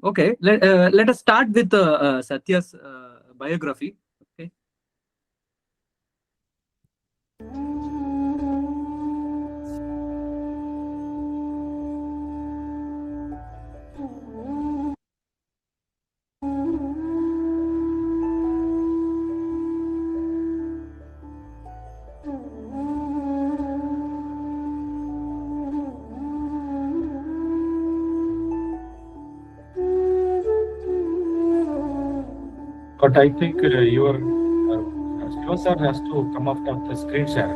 Okay, let us start with Satya's biography. Okay. But I think your Shiva sir has to come out of the screen share.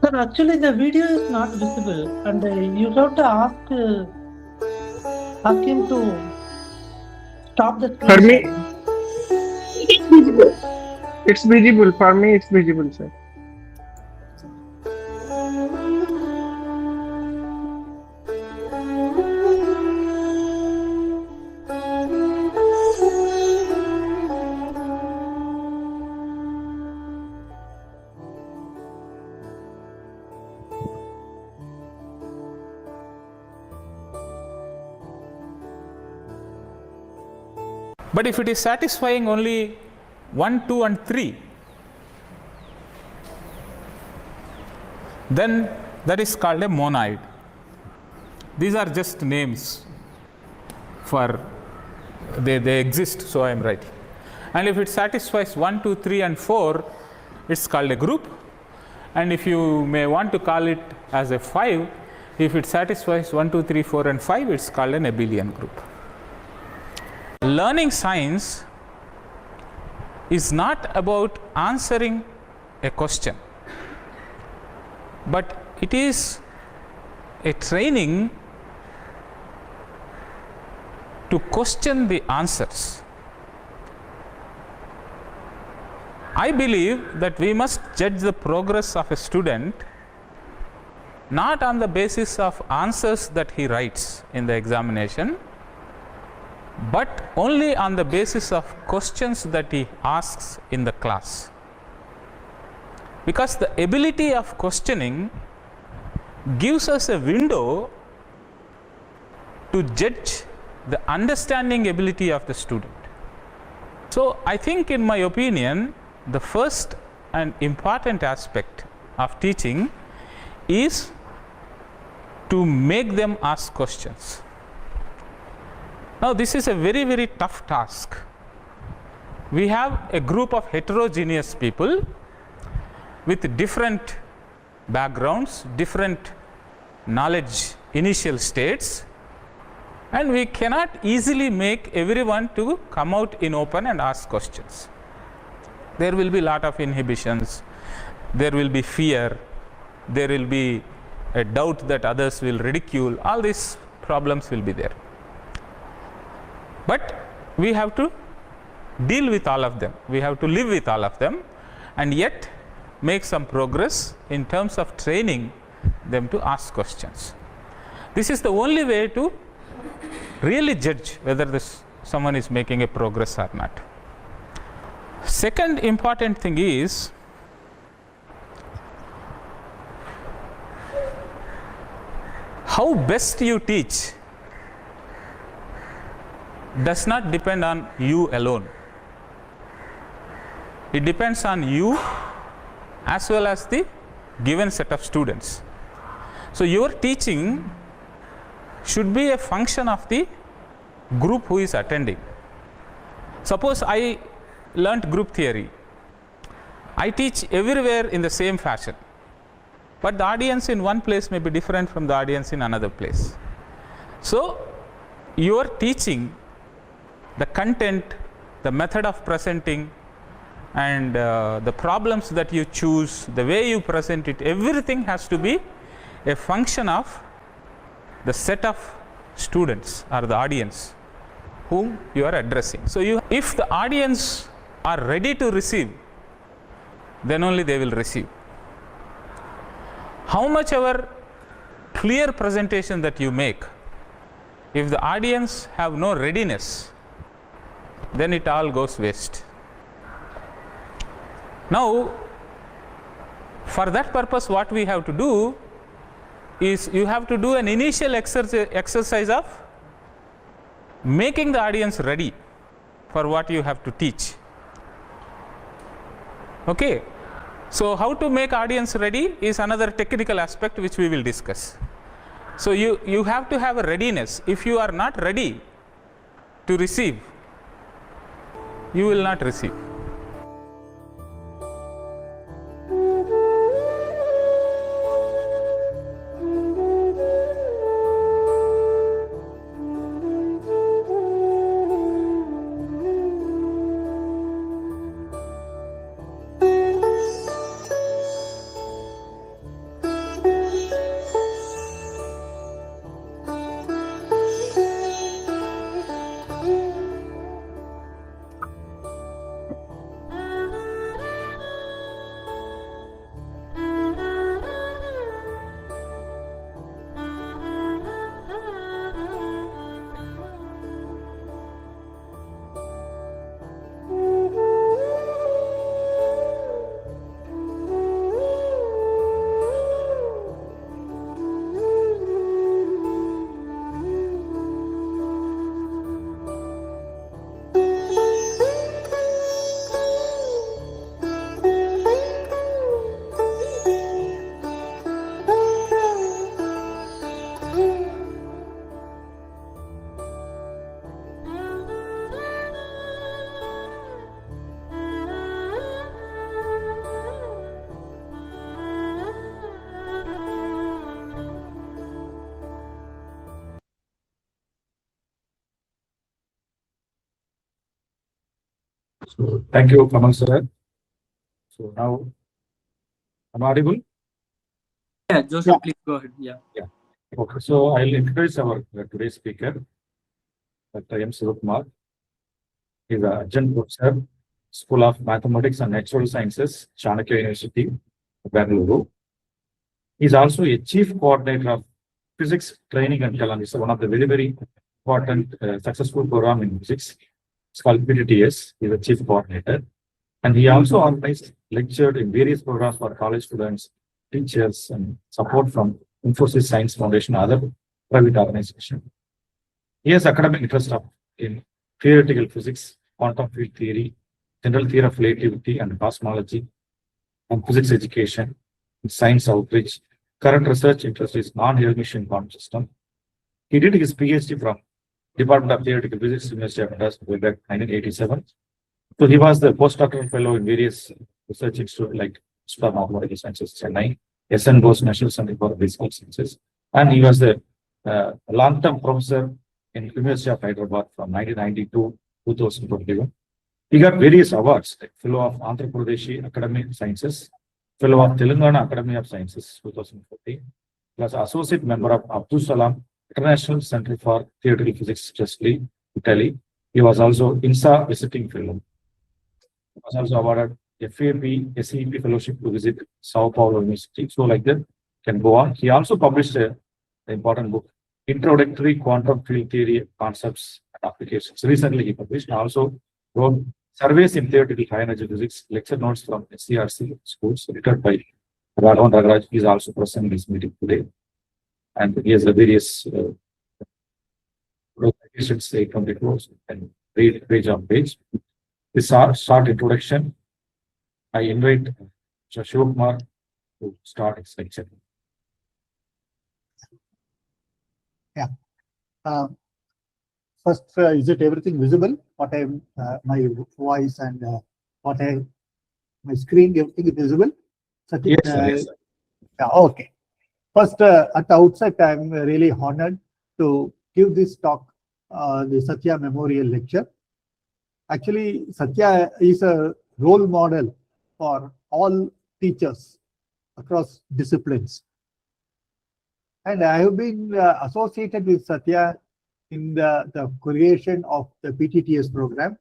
Sir, actually the video is not visible, and you have to ask him to stop the screen. For me, it's visible. It's visible. For me, it's visible, sir. But if it is satisfying only 1, 2 and 3, then that is called a monoid. These are just names for they exist, so I am writing. And if it satisfies 1, 2, 3 and 4, it's called a group. And if you may want to call it as a 5, if it satisfies 1, 2, 3, 4 and 5, it's called an abelian group. Learning science is not about answering a question, but it is a training to question the answers. I believe that we must judge the progress of a student not on the basis of answers that he writes in the examination, but only on the basis of questions that he asks in the class. Because the ability of questioning gives us a window to judge the understanding ability of the student. So I think, in my opinion, the first and important aspect of teaching is to make them ask questions. Now, this is a very, very tough task. We have a group of heterogeneous people with different backgrounds, different knowledge initial states, and we cannot easily make everyone to come out in open and ask questions. There will be a lot of inhibitions, there will be fear, there will be a doubt that others will ridicule, all these problems will be there. But we have to deal with all of them, we have to live with all of them, and yet make some progress in terms of training them to ask questions. This is the only way to really judge whether someone is making a progress or not. Second important thing is how best you teach does not depend on you alone. It depends on you as well as the given set of students. So your teaching should be a function of the group who is attending. Suppose I learnt group theory. I teach everywhere in the same fashion, but the audience in one place may be different from the audience in another place. So your teaching, the content, the method of presenting, and the problems that you choose, the way you present it, everything has to be a function of the set of students or the audience whom you are addressing. So if the audience are ready to receive, then only they will receive. How much ever clear presentation that you make, if the audience have no readiness, then it all goes waste. Now, for that purpose, what we have to do is you have to do an initial exercise of making the audience ready for what you have to teach. Okay. So how to make audience ready is another technical aspect which we will discuss. So you have to have a readiness. If you are not ready to receive, you will not receive. So thank you, Kamal sir. So now, am I audible? Yeah, Joseph, please go ahead. Yeah. Okay. So I'll introduce our today's speaker, Dr. M. Sivakumar. He is an adjunct professor, School of Mathematics and Natural Sciences, Chanakya University, Bangalore. He is also a chief coordinator of physics training and talent. It's one of the very, very important successful program in physics. It's called PTTS. He's a chief coordinator. And he also organized, lectured in various programs for college students, teachers, and support from Infosys Science Foundation and other private organizations. He has academic interest in theoretical physics, quantum field theory, general theory of relativity and cosmology, and physics education, science outreach. Current research interest is non-Hermitian quantum system. He did his PhD from Department of Theoretical Physics, University of Madras, way back 1987. So he was the postdoctoral fellow in various research institutes like Institute of Mathematical Sciences, Chennai, SN Bose National Center for Physical Sciences, and he was the long-term professor in University of Hyderabad from 1992 to 2021. He got various awards like Fellow of Andhra Pradesh Academy of Sciences, Fellow of Telangana Academy of Sciences 2014, plus Associate Member of Abdul Salam International Center for Theoretical Physics, Italy. He was also INSA Visiting Fellow. He was also awarded FAP SEP Fellowship to visit Sao Paulo University. So like that can go on. He also published an important book, Introductory Quantum Field Theory Concepts and Applications. Recently he published and also wrote Surveys in Theoretical High Energy Physics, lecture notes from SCRC schools, written by Radhavan Ragraj. He is also present in this meeting today. And he has the various presentations, 820 crores, and read page on page. This short introduction. I invite Sivakumar to start his lecture. Yeah. First, is it everything visible? What I my voice and my screen, everything is visible? Yes, sir, yes, sir. Yeah, okay. First, at the outset, I'm really honored to give this talk, the Satya Memorial Lecture. Actually, Satya is a role model for all teachers across disciplines. And I have been associated with Satya in the creation of the PTTS program,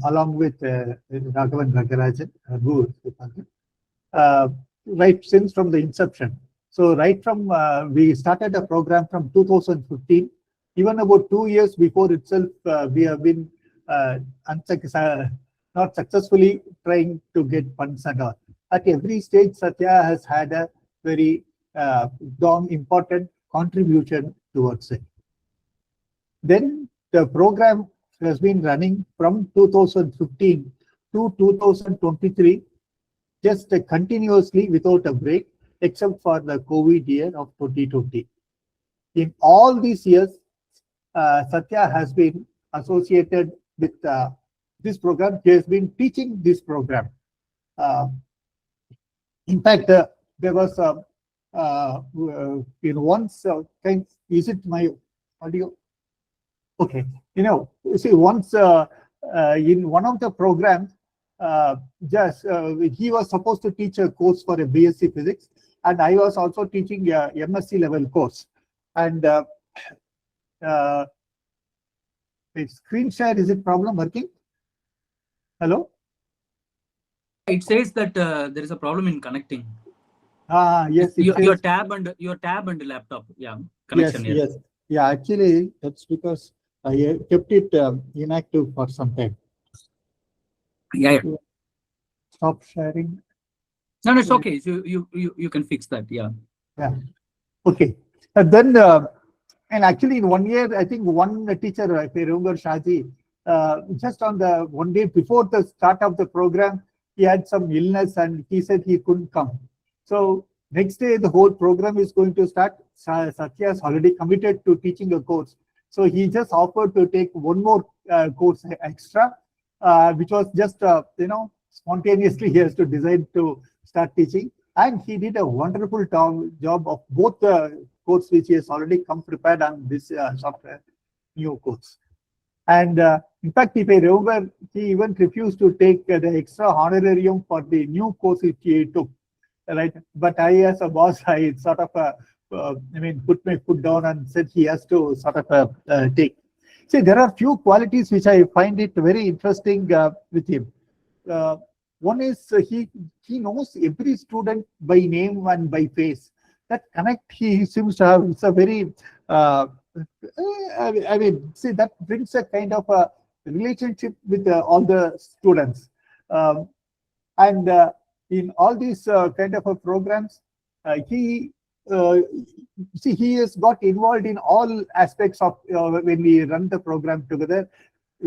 along with Raghavan Ragarajan, right since from the inception. So right from, we started a program from 2015. Even about 2 years before itself, we have been not successfully trying to get funds and all. At every stage, Satya has had a very important contribution towards it. Then the program has been running from 2015 to 2023, just continuously without a break, except for the COVID year of 2020. In all these years, Satya has been associated with this program. He has been teaching this program. In fact, there was once, is it my audio? Okay, you see, once in one of the programs, he was supposed to teach a course for a BSc Physics, and I was also teaching a MSc level course. And screen share, is it problem working? Hello? It says that there is a problem in connecting. Yes. Your tab and laptop. Yeah, connection. Yes. Yeah, actually, that's because I kept it inactive for some time. Yeah. Stop sharing. No, it's okay. You can fix that. Yeah. Okay. And then, and actually, in 1 year, I think one teacher, if I remember, Shaji, just on the 1 day before the start of the program, he had some illness and he said he couldn't come. So next day, the whole program is going to start. Satya has already committed to teaching a course. So he just offered to take one more course extra, which was just, spontaneously he has to decide to start teaching. And he did a wonderful job of both the course which he has already come prepared on this software new course. And in fact, if I remember, he even refused to take the extra honorarium for the new course which he took. Right, but I, as a boss, I sort of, put my foot down and said he has to sort of take. See, there are few qualities which I find it very interesting with him. One is he knows every student by name and by face. That connect he seems to have. It's a very, see, that brings a kind of a relationship with all the students, and. In all these kind of programs, he has got involved in all aspects of when we run the program together,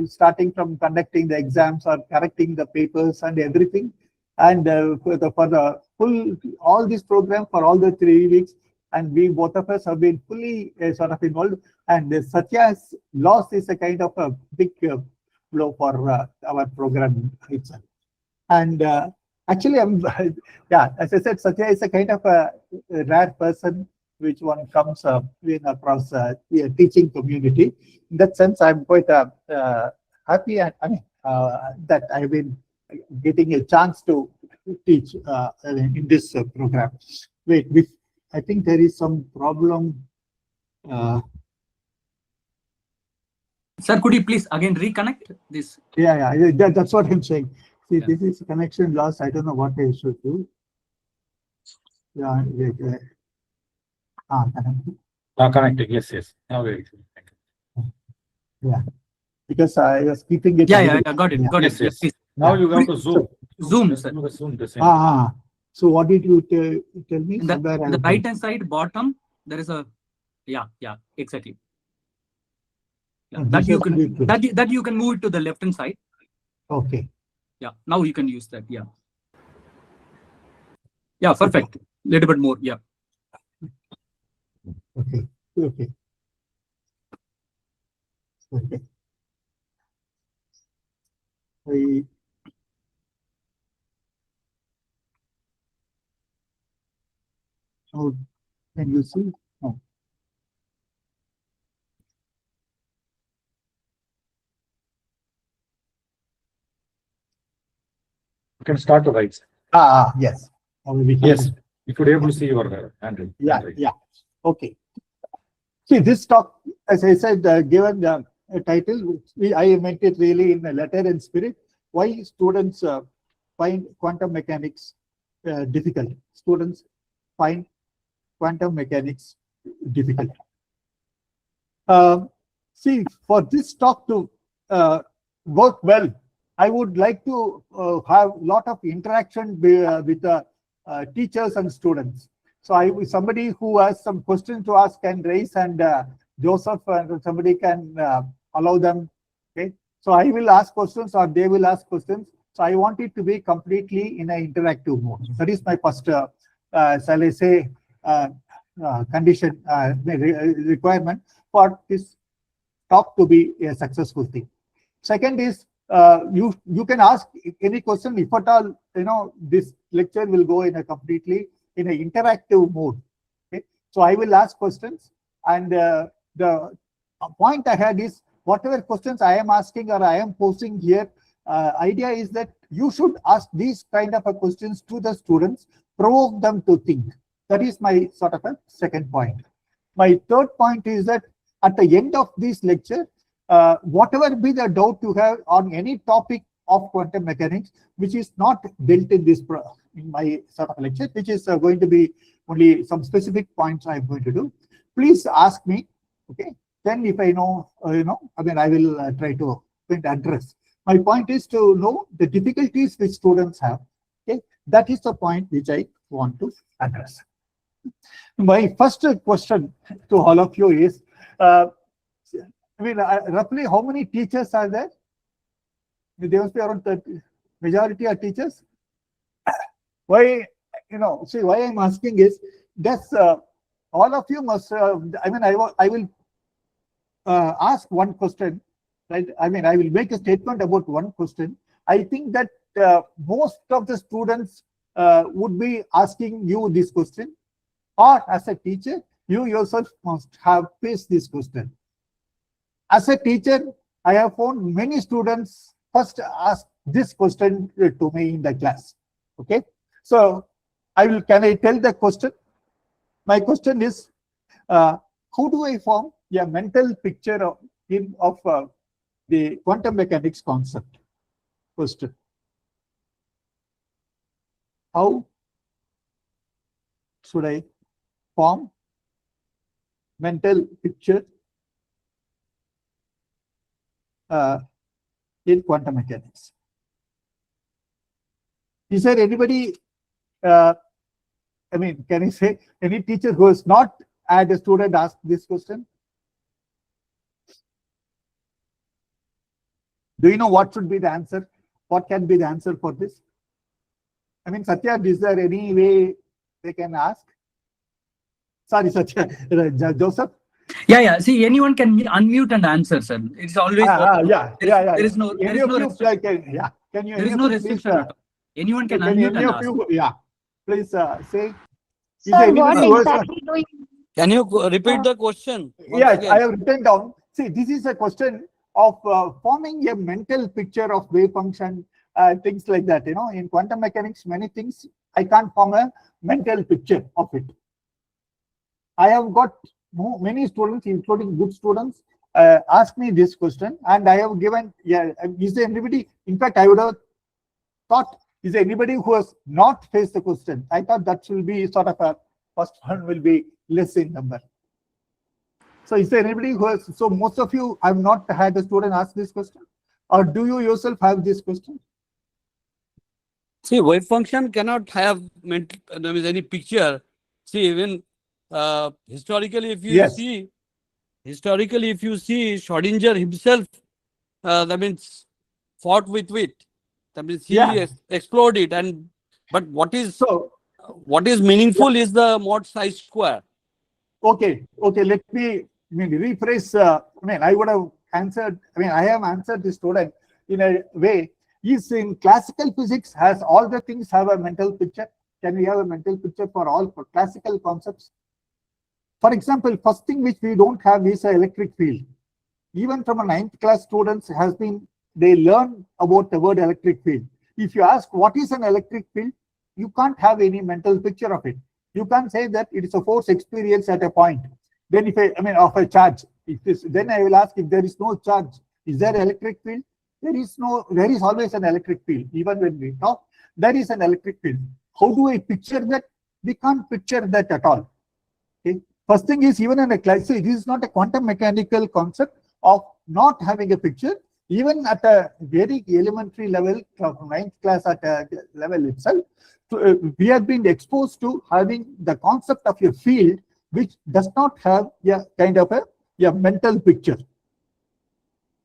starting from conducting the exams or correcting the papers and everything. And for the full, all this program for all the 3 weeks, and we both of us have been fully sort of involved. And Satya's loss is a kind of a big blow for our program itself. And actually, as I said, Satya is a kind of a rare person which one comes in across the teaching community. In that sense, I'm quite happy that I've been getting a chance to teach in this program. Wait, I think there is some problem. Sir, could you please again reconnect this? Yeah, that's what I'm saying. See, this is connection loss. I don't know what I should do. Yeah, Connecting. Yes. Now very good. Yeah, because I was keeping it. Yeah, got it. Yes. Please. Now you have to zoom. Zoom, sir. Zoom the same. So what did you tell me? In the right hand side bottom, there is a exactly. Yeah, that you can move it to the left hand side. Okay. Yeah, now you can use that. Yeah, perfect. Little bit more. Yeah. Okay. Oh, can you see? No. You can start to write. Yes. Yes. You could able to see your handwriting. Yeah. Okay. See, this talk as I said, given the title, I meant it really in a letter and spirit. Why students find quantum mechanics difficult? Students find quantum mechanics difficult. See, for this talk to work well, I would like to have a lot of interaction with teachers and students. So somebody who has some questions to ask can raise, and Joseph and somebody can allow them. Okay, so I will ask questions or they will ask questions. So I want it to be completely in an interactive mode. That is my first, shall I say, condition, requirement for this talk to be a successful thing. Second is you can ask any question, if at all, this lecture will go in a completely in an interactive mode. Okay, so I will ask questions, and the point I had is whatever questions I am asking or I am posing here, idea is that you should ask these kind of questions to the students, provoke them to think. That is my sort of a second point. My third point is that at the end of this lecture, whatever be the doubt you have on any topic of quantum mechanics, which is not built in this in my sort of lecture, which is going to be only some specific points I'm going to do, please ask me. Okay, then if I know, I will try to address. My point is to know the difficulties which students have. Okay, that is the point which I want to address. My first question to all of you is, roughly how many teachers are there? There must be around 30. Majority are teachers. Why, see, why I'm asking is, does all of you must, I will ask one question, right? I will make a statement about one question. I think that most of the students would be asking you this question, or as a teacher, you yourself must have faced this question. As a teacher, I have found many students first ask this question to me in the class. Okay, so can I tell the question? My question is, how do I form a mental picture of the quantum mechanics concept? Question. How should I form mental picture in quantum mechanics? Is there anybody, can I say any teacher who has not had a student ask this question? Do you know what should be the answer? What can be the answer for this? Satya, is there any way they can ask? Sorry, Satya, Joseph? Yeah. See, anyone can unmute and answer, sir. It's always There is no restriction. Can you? There is no restriction at all. Anyone can unmute and ask. Please say. Sir, what exactly do you? Can you repeat the question? Yes, I have written down. See, this is a question of forming a mental picture of wave function, things like that. In quantum mechanics, many things I can't form a mental picture of it. I have got many students, including good students, ask me this question, and I have given. Is there anybody? In fact, I would have thought, is there anybody who has not faced the question? I thought that will be sort of a first one will be less in number. So is there anybody who has, so most of you have not had a student ask this question? Or do you yourself have this question? See, wave function cannot have any picture. See, even historically, if you see, Schrodinger himself, that means fought with it. That means he exploded, but what is meaningful is the mod size square. Okay. Let me rephrase. I would have answered. I have answered this student in a way. Is in classical physics, has all the things have a mental picture? Can we have a mental picture for all classical concepts? For example, first thing which we don't have is an electric field. Even from a 9th class students they learn about the word electric field. If you ask what is an electric field, you can't have any mental picture of it. You can't say that it is a force experience at a point. Then of a charge. Then I will ask, if there is no charge, is there electric field? There is always an electric field. Even when we talk, there is an electric field. How do I picture that? We can't picture that at all. Okay. First thing is, even in a class, so it is not a quantum mechanical concept of not having a picture. Even at a very elementary level, from 9th class at a level itself, we have been exposed to having the concept of a field which does not have a kind of a mental picture.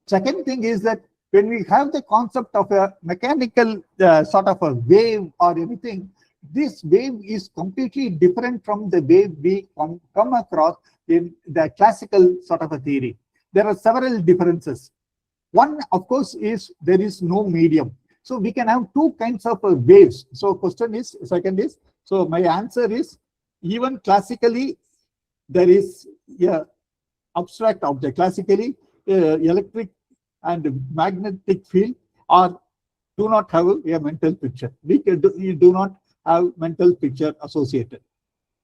Second thing is that when we have the concept of a mechanical sort of a wave or anything, this wave is completely different from the wave we come across in the classical sort of a theory. There are several differences. One, of course, is there is no medium. So we can have two kinds of waves. So second is, so my answer is, even classically, there is a abstract object. Classically, electric and magnetic field do not have a mental picture. You do not have mental picture associated.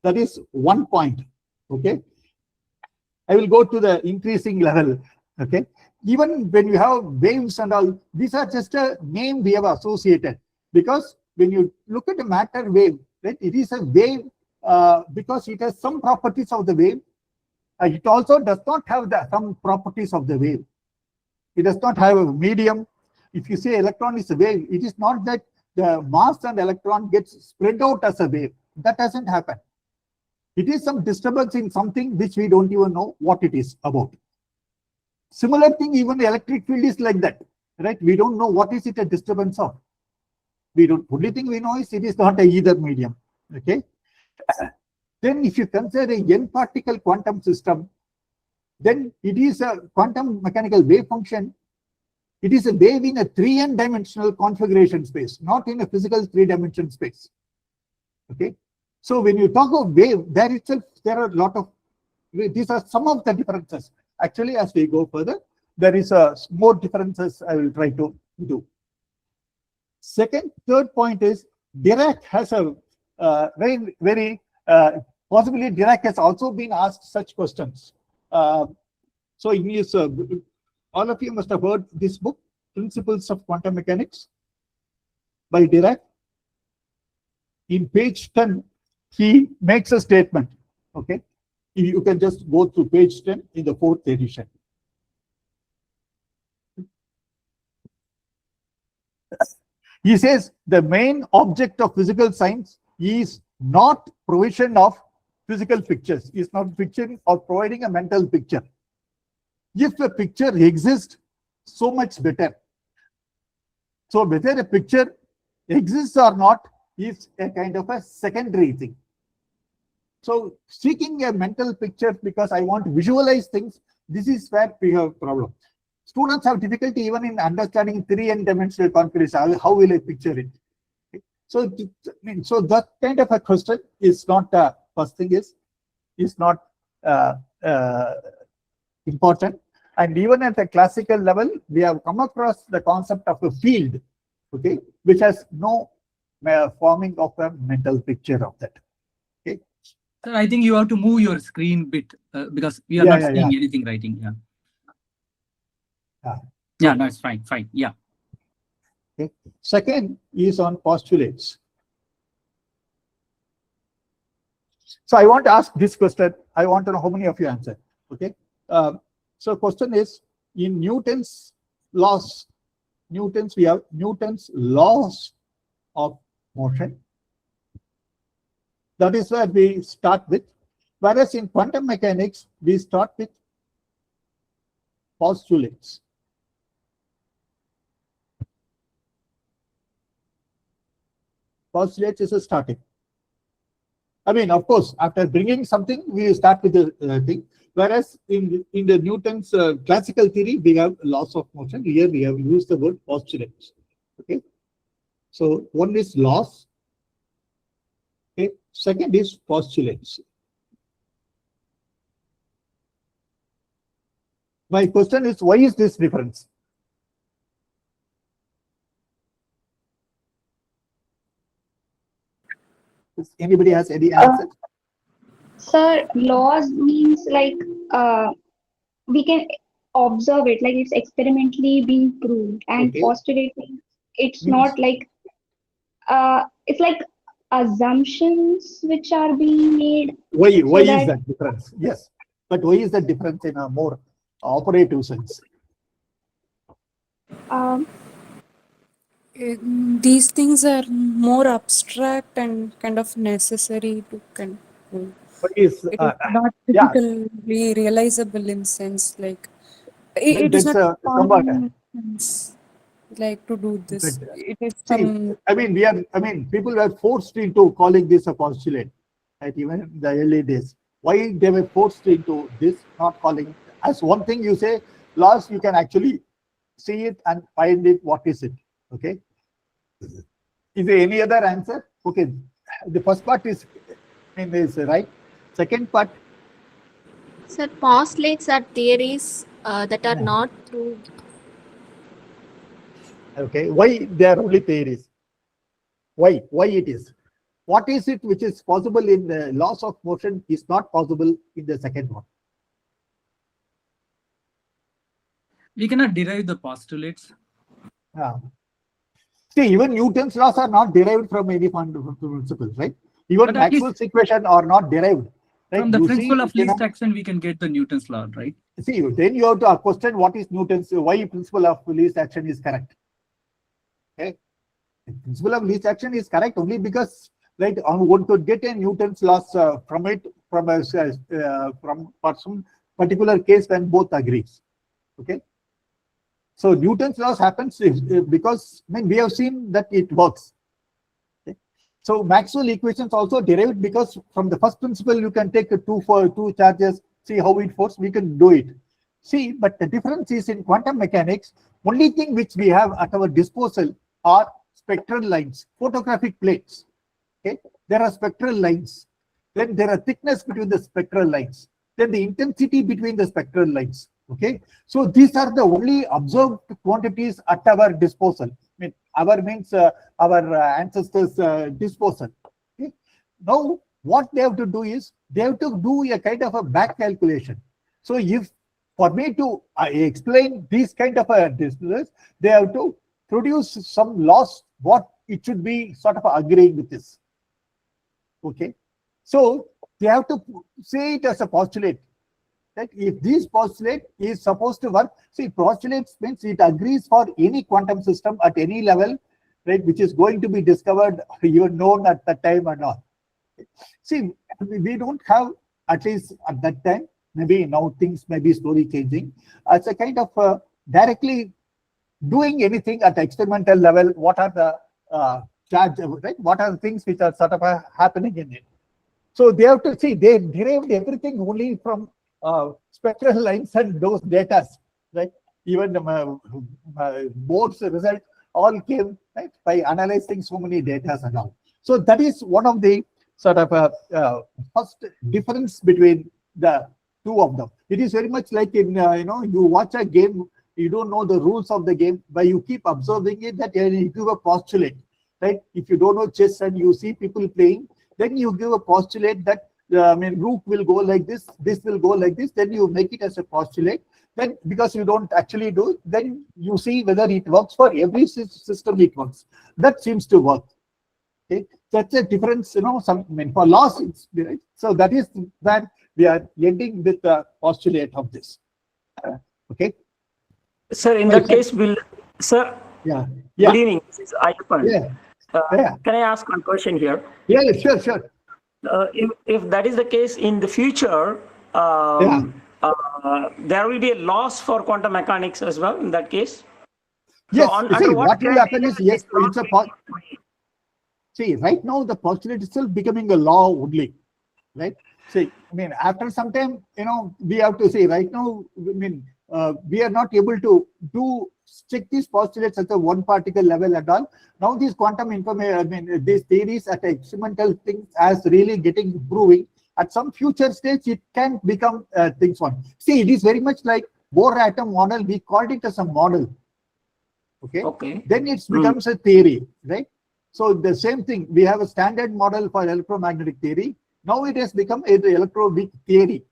That is one point. Okay. I will go to the increasing level. Okay. Even when you have waves and all, these are just a name we have associated, because when you look at a matter wave, right, it is a wave because it has some properties of the wave. It also does not have some properties of the wave. It does not have a medium. If you say electron is a wave, it is not that the mass and electron gets spread out as a wave. That doesn't happen. It is some disturbance in something which we don't even know what it is about. Similar thing, even the electric field is like that, right? We don't know what is it a disturbance of. Only thing we know is it is not a either medium. Okay. Then if you consider a n particle quantum system, then it is a quantum mechanical wave function. It is a wave in a 3n dimensional configuration space, not in a physical 3-dimension space. Okay. So when you talk of wave, there are a lot of, these are some of the differences. Actually, as we go further, there is more differences I will try to do. Third point is, Dirac has a very possibly Dirac has also been asked such questions. So in his, all of you must have heard this book, Principles of Quantum Mechanics by Dirac. In page 10, he makes a statement. Okay. You can just go through page 10 in the 4th edition. He says the main object of physical science is not provision of physical pictures, is not picturing or providing a mental picture. If a picture exists, so much better. So whether a picture exists or not is a kind of a secondary thing. So seeking a mental picture because I want to visualize things, this is where we have a problem. Students have difficulty even in understanding 3n dimensional configuration. How will I picture it? So that kind of a question is not, first thing is not important. And even at the classical level, we have come across the concept of a field, okay, which has no forming of a mental picture of that. Okay. Sir, I think you have to move your screen bit because we are not seeing anything writing. Yeah, that's fine. Yeah. Okay. Second is on postulates. So I want to ask this question. I want to know how many of you answer. Okay. So question is, in Newton's laws, we have Newton's laws of motion. That is where we start with. Whereas in quantum mechanics, we start with postulates. Postulates is a starting. I mean, of course, after bringing something, we start with the thing. Whereas in the Newton's classical theory, we have laws of motion. Here we have used the word postulates. Okay. So one is laws. Okay. Second is postulates. My question is, why is this difference? Does anybody has any answer? Sir, laws means like we can observe it, like it's experimentally being proved, and Okay. postulating, it's Means not like it's like assumptions which are being made why so is that that difference? Yes, but why is that difference in a more operative sense? um, These things are more abstract and kind of necessary to control. What is It is not yeah? physically realizable in sense like it is That's not somewhat. common sense like to do But this. It is see, some I mean, people were forced into calling this a postulate, right? Even in the early days. Why they were forced into this, not calling as one thing you say, laws, you can actually see it and find it, what is it, okay? Is there any other answer? Okay, the first part is right. Second part, Sir, postulates are theories that are yeah. not proved. Okay, why they are only theories? Why it is? What is it which is possible in the laws of motion is not possible in the second one? We cannot derive the postulates. See, even Newton's laws are not derived from any fundamental principles, right? Even But at least Maxwell's equation are not derived. Right? from the You principle see, of least action, we can get the Newton's law, right? See, then you have to question what is Newton's, why principle of least action is correct. Okay, the principle of least action is correct only because, right, one could get a Newton's laws from it from some particular case when both agrees. Okay, so Newton's laws happens because we have seen that it works. Okay? So Maxwell equations also derived because from the first principle you can take two charges, see how it works, we can do it. See, but the difference is in quantum mechanics, only thing which we have at our disposal are spectral lines, photographic plates. Okay, there are spectral lines. Then there are thickness between the spectral lines. Then the intensity between the spectral lines. Okay, so these are the only observed quantities at our disposal. Our means our ancestors' disposal. Okay? Now, what they have to do is they have to do a kind of a back calculation. So, if for me to explain these kind of a distance, they have to produce some laws. What it should be sort of agreeing with this. Okay, so they have to say it as a postulate. That if this postulate is supposed to work, see, postulates means it agrees for any quantum system at any level, right, which is going to be discovered, even known at that time or not. See, we don't have, at least at that time, maybe now things may be slowly changing, as a kind of directly doing anything at the experimental level. What are the charge, right? What are the things which are sort of happening in it? So they have to see, they derived everything only from spectral lines and those data, right? Even Bohr's result all came, right, by analyzing so many data and all. So that is one of the sort of first difference between the two of them. It is very much like in you watch a game, you don't know the rules of the game, but you keep observing it, that you give a postulate, right? If you don't know chess and you see people playing, then you give a postulate that rook will go like this will go like this, then you make it as a postulate. Then because you don't actually do it, then you see whether it works for every system. It works. That seems to work. Okay, that's a difference, for laws, right? So that is that we are ending with the postulate of this. Okay. Sir, in that case, sir. Yeah. Good evening. This is Ayappan. Yeah. Can I ask one question here? Yeah, sure. If that is the case in the future, there will be a loss for quantum mechanics as well in that case. Yes. So See, what will happen is, yes, it's a see, right now the postulate is still becoming a law only, right? See, after some time, we have to say right now, we are not able to check these postulates at the one particle level at all. Now these quantum information, these theories at experimental things as really getting improving. At some future stage, it can become things one. See, it is very much like Bohr atom model. We called it as a model. Okay. Then it becomes a theory, right? So the same thing, we have a standard model for electromagnetic theory. Now it has become an electroweak theory.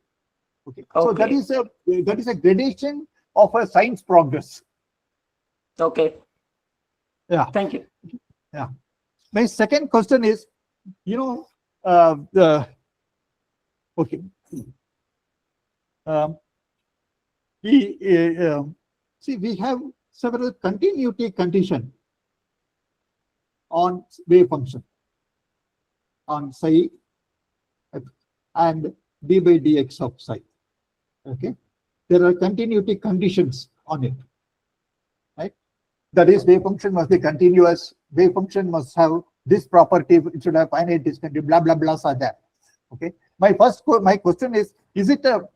Okay. So that is a gradation of a science progress. Okay. Yeah. Thank you. Yeah. My second question is, you know, okay. See, we have several continuity condition on wave function on psi and d by dx of psi. Okay, there are continuity conditions on it, right? That is, wave function must be continuous. Wave function must have this property. It should have finite discontinuity. Blah blah blah. Are there? Okay. My question is it a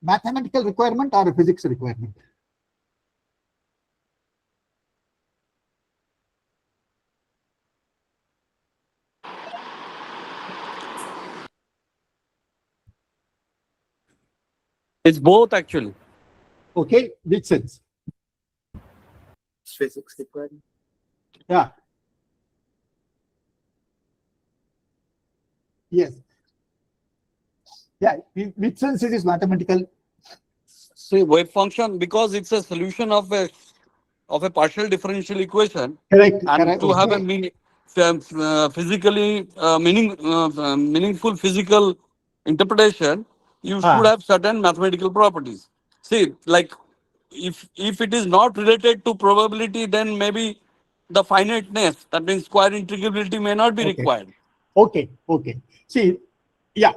mathematical requirement or a physics requirement? It's both actually. Okay, which sense? Physics requirement. Yeah. Yes. Yeah. In which sense it is mathematical? See, wave function, because it's a solution of a partial differential equation. Correct. And correct. to have a physically meaningful physical interpretation, you should have certain mathematical properties. See, like if it is not related to probability, then maybe the finiteness, that means square integrability, may not be required. Okay. Okay. See, yeah.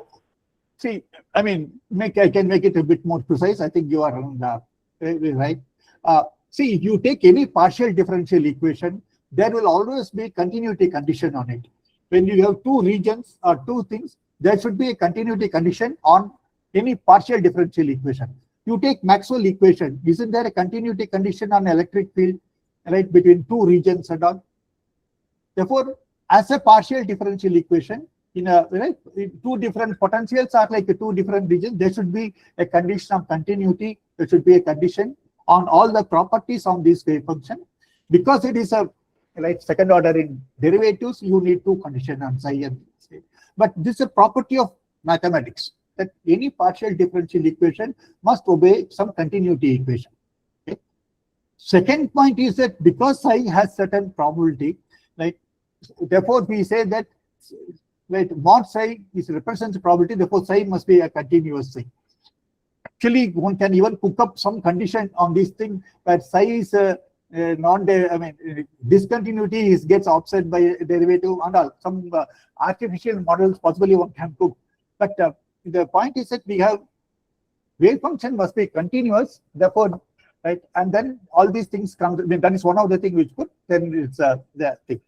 See, I mean, I can make it a bit more precise. I think you are right. See, if you take any partial differential equation, there will always be continuity condition on it. When you have two regions or two things, there should be a continuity condition on any partial differential equation. You take Maxwell equation, isn't there a continuity condition on electric field, right, between two regions and all? Therefore, as a partial differential equation, in two different potentials are like two different regions, there should be a condition of continuity. There should be a condition on all the properties of this wave function. Because it is a second order in derivatives, you need two conditions on psi and psi. But this is a property of mathematics, that any partial differential equation must obey some continuity equation. Okay. Second point is that because psi has certain probability, therefore we say that mod psi represents probability, therefore psi must be a continuous thing. Actually, one can even cook up some condition on this thing where psi is discontinuity gets offset by derivative and all. Some artificial models possibly one can cook. But the point is that we have wave function must be continuous, therefore, right? And then all these things come. That is one of the things which put. Then it's the thing.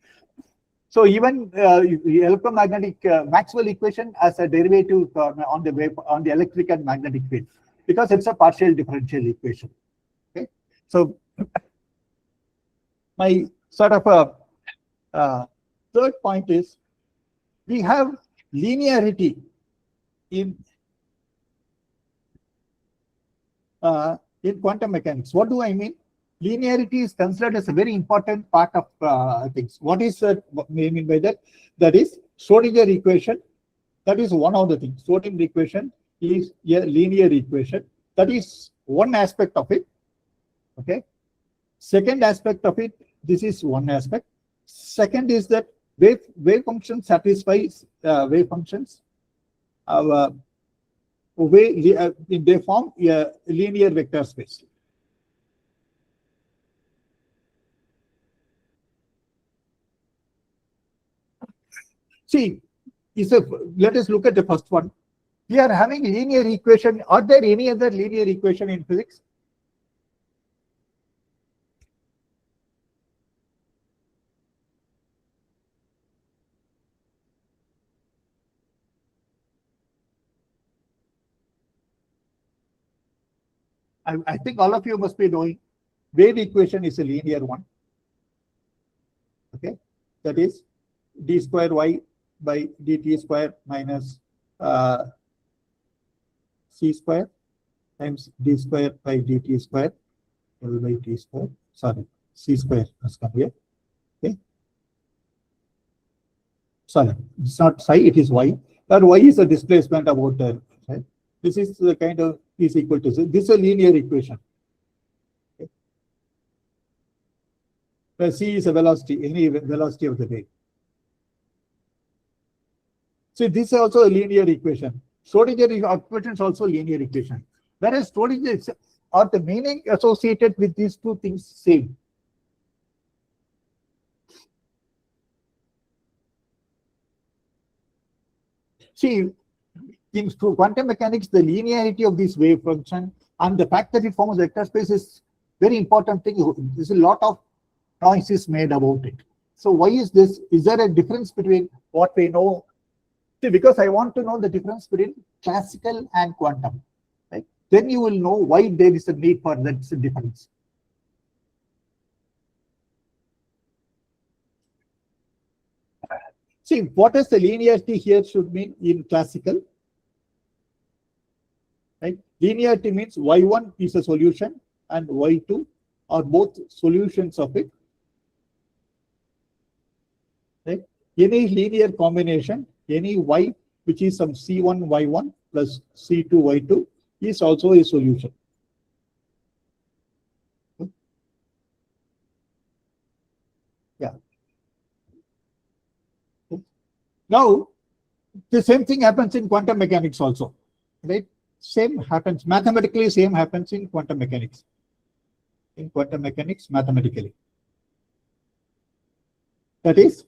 So even electromagnetic Maxwell equation as a derivative on the electric and magnetic field, because it's a partial differential equation. Okay, so my sort of third point is we have linearity in quantum mechanics. What do I mean? Linearity is considered as a very important part of things. What is what I mean by that? That is Schrodinger equation. That is one of the things. Schrodinger equation is a linear equation. That is one aspect of it. Okay. Second aspect of it, this is one aspect. Second is that wave function satisfies wave functions. They form a linear vector space. See, let us look at the first one. We are having linear equation. Are there any other linear equation in physics? I think all of you must be knowing wave equation is a linear one. Okay, that is d square y by dt square minus c square times d square by dt square L by t square. Sorry, c square has come here. Okay. Sorry, it's not psi, it is y. That y is a displacement about the right? This is the kind of is equal to, this is a linear equation. Okay. Where c is a velocity, any velocity of the wave. So this is also a linear equation. Schrodinger equation is also a linear equation. Whereas Schrodinger are the meaning associated with these two things same. See, in quantum mechanics, the linearity of this wave function and the fact that it forms a vector space is very important thing. There's a lot of noise is made about it. So why is this? Is there a difference between what we know? See, because I want to know the difference between classical and quantum. Right? Then you will know why there is a need for that difference. See, what is the linearity here should mean in classical? Right? Linearity means y1 is a solution and y2 are both solutions of it. Right? Any linear combination, any y which is some c1 y1 plus c2 y2 is also a solution. Yeah. Now, the same thing happens in quantum mechanics also, right? Same happens mathematically, same happens in quantum mechanics. In quantum mechanics, mathematically. That is,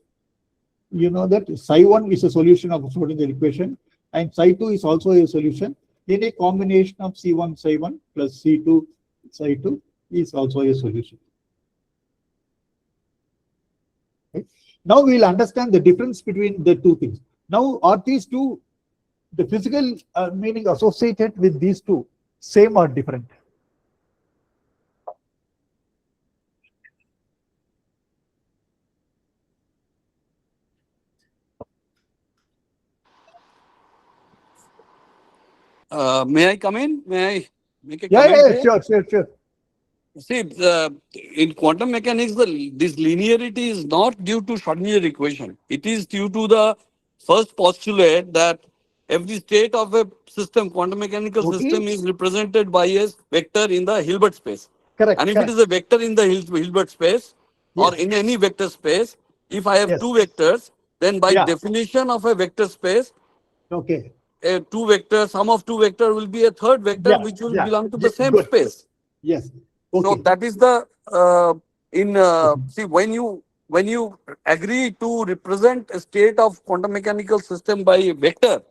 you know that psi1 is a solution of Schrodinger equation and psi2 is also a solution. Then a combination of c1 psi1 plus c2 psi2 is also a solution. Okay. Now we'll understand the difference between the two things. Now, are these two, the physical meaning associated with these two, same or different? May I come in? May I make a Yeah, comment yeah, here? sure. See, in quantum mechanics, this linearity is not due to Schrodinger equation. It is due to the first postulate that every state of a system, quantum mechanical system, is represented by a vector in the Hilbert space. Correct. And if it is a vector in the Hilbert space, or in any vector space, if I have two vectors, then by definition of a vector space, two vectors, sum of two vectors will be a third vector which will belong to the same space. Yes. So that is the see, when you agree to represent a state of quantum mechanical system by a vector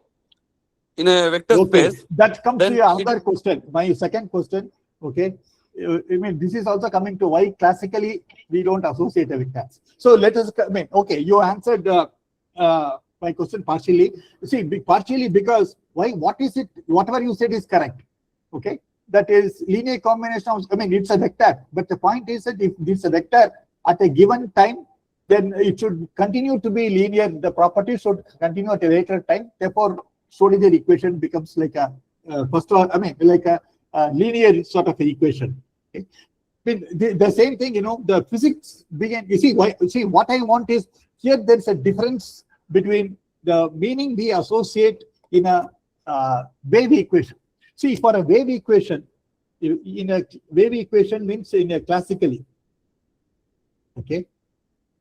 in a vector space, that comes to your other question. My second question. Okay, I mean this is also coming to why classically we don't associate a vectors. So let us. I mean, okay, you answered my question partially. See, partially because why? What is it? Whatever you said is correct. Okay. That is linear combination of, I mean, it's a vector, but the point is that if it's a vector at a given time, then it should continue to be linear. The property should continue at a later time. Therefore, Schrodinger equation becomes like a like a linear sort of equation. Okay? The same thing, you know, the physics began. You see, what I want is here there's a difference between the meaning we associate in a wave equation. See, for a wave equation, in a wave equation means in a classically, okay,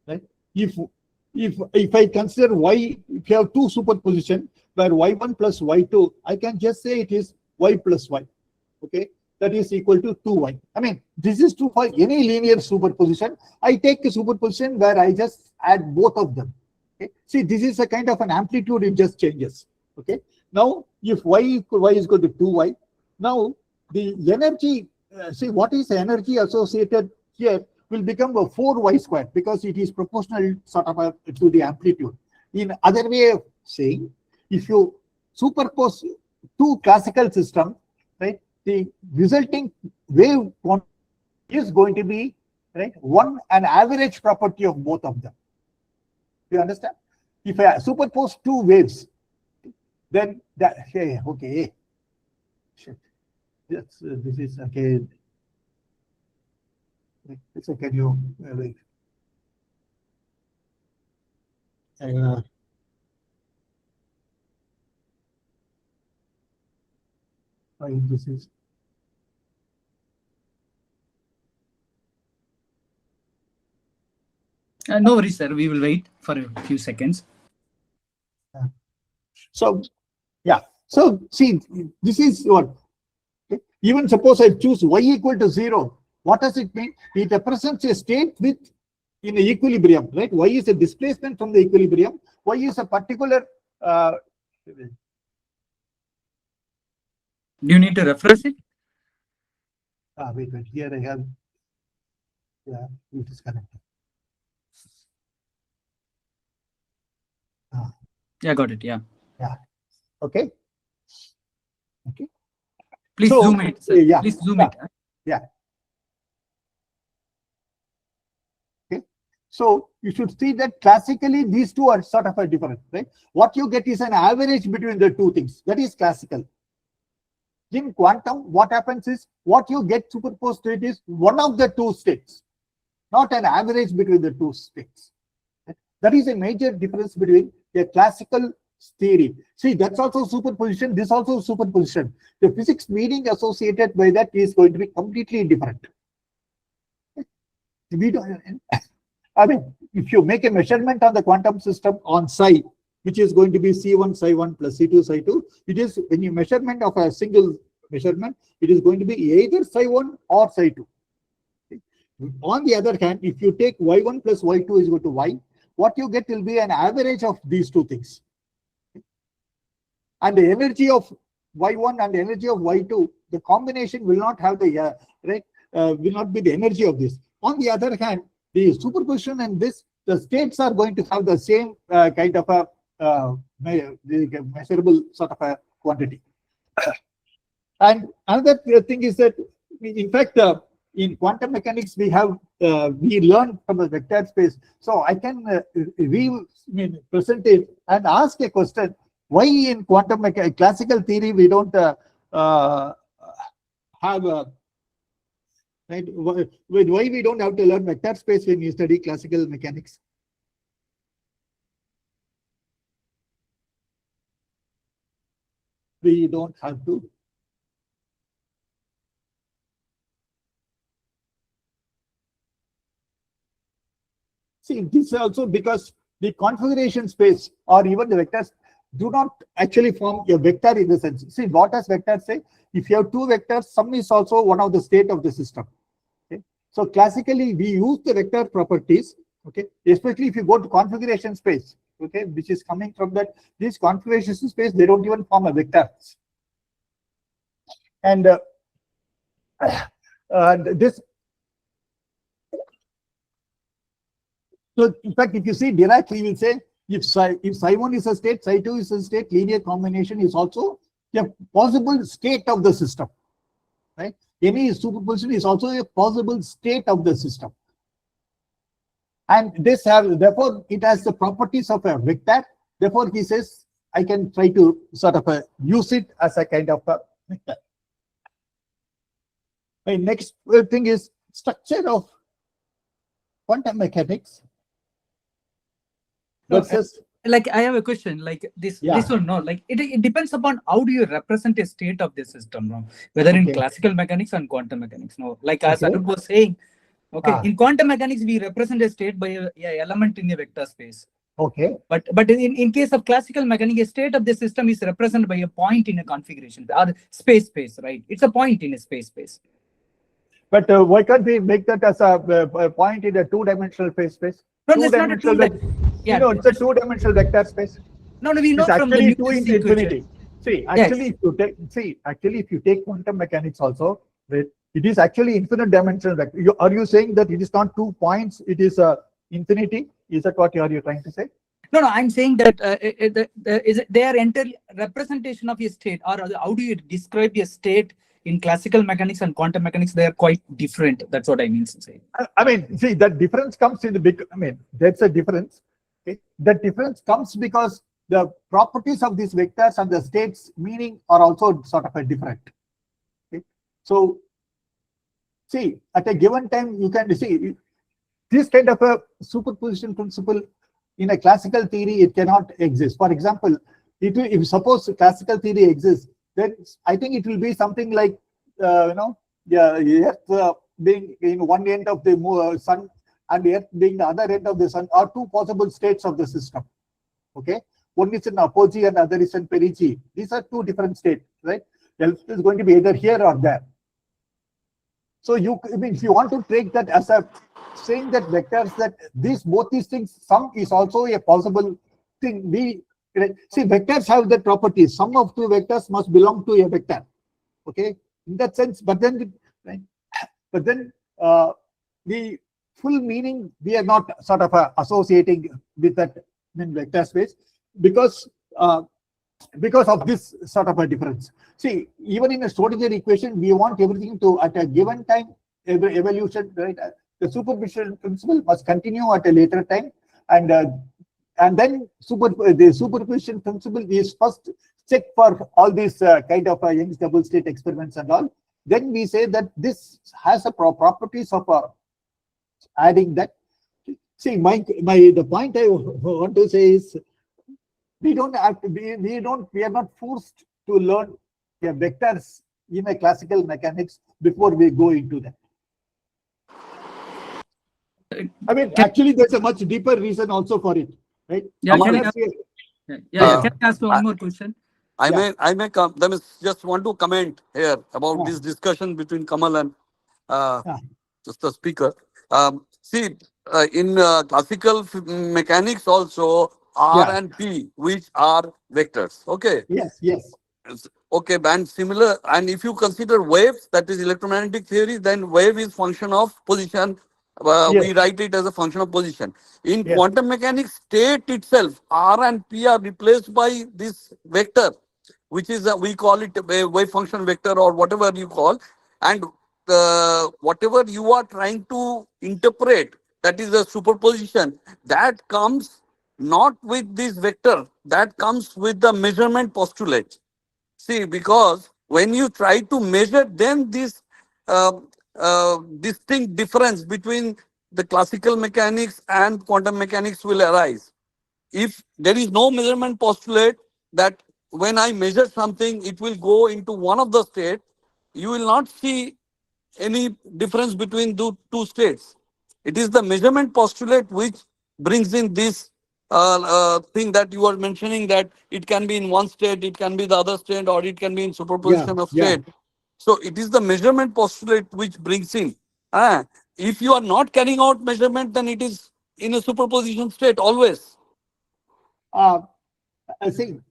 right? If I consider y, if you have two superposition where y1 plus y2, I can just say it is y plus y, okay? That is equal to 2y. I mean, this is true for any linear superposition. I take a superposition where I just add both of them. Okay? See, this is a kind of an amplitude, it just changes. Okay. Now, if y is equal to 2y, now the energy, see what is the energy associated here will become a 4y squared because it is proportional sort of to the amplitude. In other way of saying, if you superpose two classical systems, right, the resulting wave is going to be right an average property of both of them. Do you understand? If I superpose two waves, then that okay. Shit. Yes, this is okay. It's okay. Can you wait? why this is. No worries, sir. We will wait for a few seconds. So, yeah. So, see, this is what. Okay. Even suppose I choose y equal to 0. What does it mean? It represents a state with in a equilibrium, right? Y is a displacement from the equilibrium. Y is a particular. Do you need to refresh it? Wait. Here I have. Yeah, it is connected. Yeah, got it. Yeah. Yeah. Okay. Okay. Please So, zoom it, sir. yeah. Please zoom Yeah. it. Yeah. Okay. So you should see that classically these two are sort of a different, right? What you get is an average between the two things. That is classical. In quantum, what happens is what you get superposed to it is one of the two states, not an average between the two states. That is a major difference between a classical theory. See, that's also superposition. This also superposition. The physics meaning associated by that is going to be completely different. We don't. I mean, if you make a measurement on the quantum system on psi, which is going to be C1 psi1 plus C2 psi2, it is when you measurement of a single measurement, it is going to be either psi1 or psi2. On the other hand, if you take y1 plus y2 is equal to y, what you get will be an average of these two things. And the energy of y1 and the energy of y2, the combination will not have the will not be the energy of this. On the other hand, the superposition and this, the states are going to have the same kind of a measurable sort of a quantity. And another thing is that, in fact, in quantum mechanics, we have we learn from the vector space. So I can present it and ask a question: why in quantum classical theory we don't have right? Why we don't have to learn vector space when you study classical mechanics? We don't have to. See, this is also because the configuration space or even the vectors do not actually form a vector in the sense. See, what does vector say? If you have two vectors, sum is also one of the state of the system. Okay. So classically, we use the vector properties. Okay, especially if you go to configuration space. Okay, which is coming from that. This configuration space, they don't even form a vector. And this. So in fact, if you see Dirac, we will say if psi1 is a state, psi2 is a state, linear combination is also a possible state of the system. Right? Any superposition is also a possible state of the system. And this therefore it has the properties of a vector. Therefore, he says I can try to sort of use it as a kind of a vector. My next thing is structure of quantum mechanics. Versus, like I have a question, like this one, no, like it depends upon how do you represent a state of the system, no? Whether in classical mechanics and quantum mechanics, no, like as Anup was saying, in quantum mechanics we represent a state by a element in a vector space. Okay. But in case of classical mechanics, a state of the system is represented by a point in a configuration or space, right? It's a point in a space. But why can't we make that as a point in a two-dimensional space? No, that's not a two-dimensional. Yeah, it's a two-dimensional vector space. No, we know it's from actually the 2 into infinity. See, actually, if you take quantum mechanics also, right, it is actually infinite dimensional vector. Are you saying that it is not 2 points? It is infinity. Is that what are you trying to say? No, I'm saying that they are entirely representation of a state, or how do you describe a state in classical mechanics and quantum mechanics? They are quite different. That's what I mean to say. I mean, see, that difference comes in the big. I mean, that's a difference. Okay? That difference comes because the properties of these vectors and the states meaning are also sort of a different. Okay? So, see, at a given time, you can see this kind of a superposition principle in a classical theory, it cannot exist. For example, if suppose classical theory exists, then I think it will be something like, Earth being in one end of the sun and Earth being the other end of the sun, are two possible states of the system. Okay, one is in apogee and other is in perigee. These are two different states, right? Earth is going to be either here or there. So if you want to take that as a saying that vectors, that both these things, sum is also a possible thing. See, vectors have the properties. Sum of two vectors must belong to a vector. Okay, in that sense, but then the full meaning we are not sort of associating with that in vector space because of this sort of a difference. See, even in a Schrodinger equation, we want everything to, at a given time, evolution, right? The superposition principle must continue at a later time, and then the superposition principle is first checked for all these kind of Young's double slit experiments and all. Then we say that this has a properties of adding that. See, the point I want to say is, we don't have to be, we are not forced to learn vectors in a classical mechanics before we go into that. I mean, actually, there's a much deeper reason also for it, right? Yeah, can I ask one more question? I may just want to comment here about this discussion between Kamal and just the speaker. See, in classical mechanics also, R and P, which are vectors. Okay. Yes. Okay, and similar. And if you consider waves, that is electromagnetic theory, then wave is function of position. We write it as a function of position. In quantum mechanics, state itself, R and P are replaced by this vector, which is we call it a wave function vector or whatever you call, and whatever you are trying to interpret, that is a superposition, that comes not with this vector, that comes with the measurement postulate. See, because when you try to measure, then this distinct difference between the classical mechanics and quantum mechanics will arise. If there is no measurement postulate, that when I measure something, it will go into one of the states, you will not see any difference between the two states. It is the measurement postulate which brings in this thing that you are mentioning, that it can be in one state, it can be the other state, or it can be in superposition of state. So it is the measurement postulate which brings in. If you are not carrying out measurement, then it is in a superposition state always. I think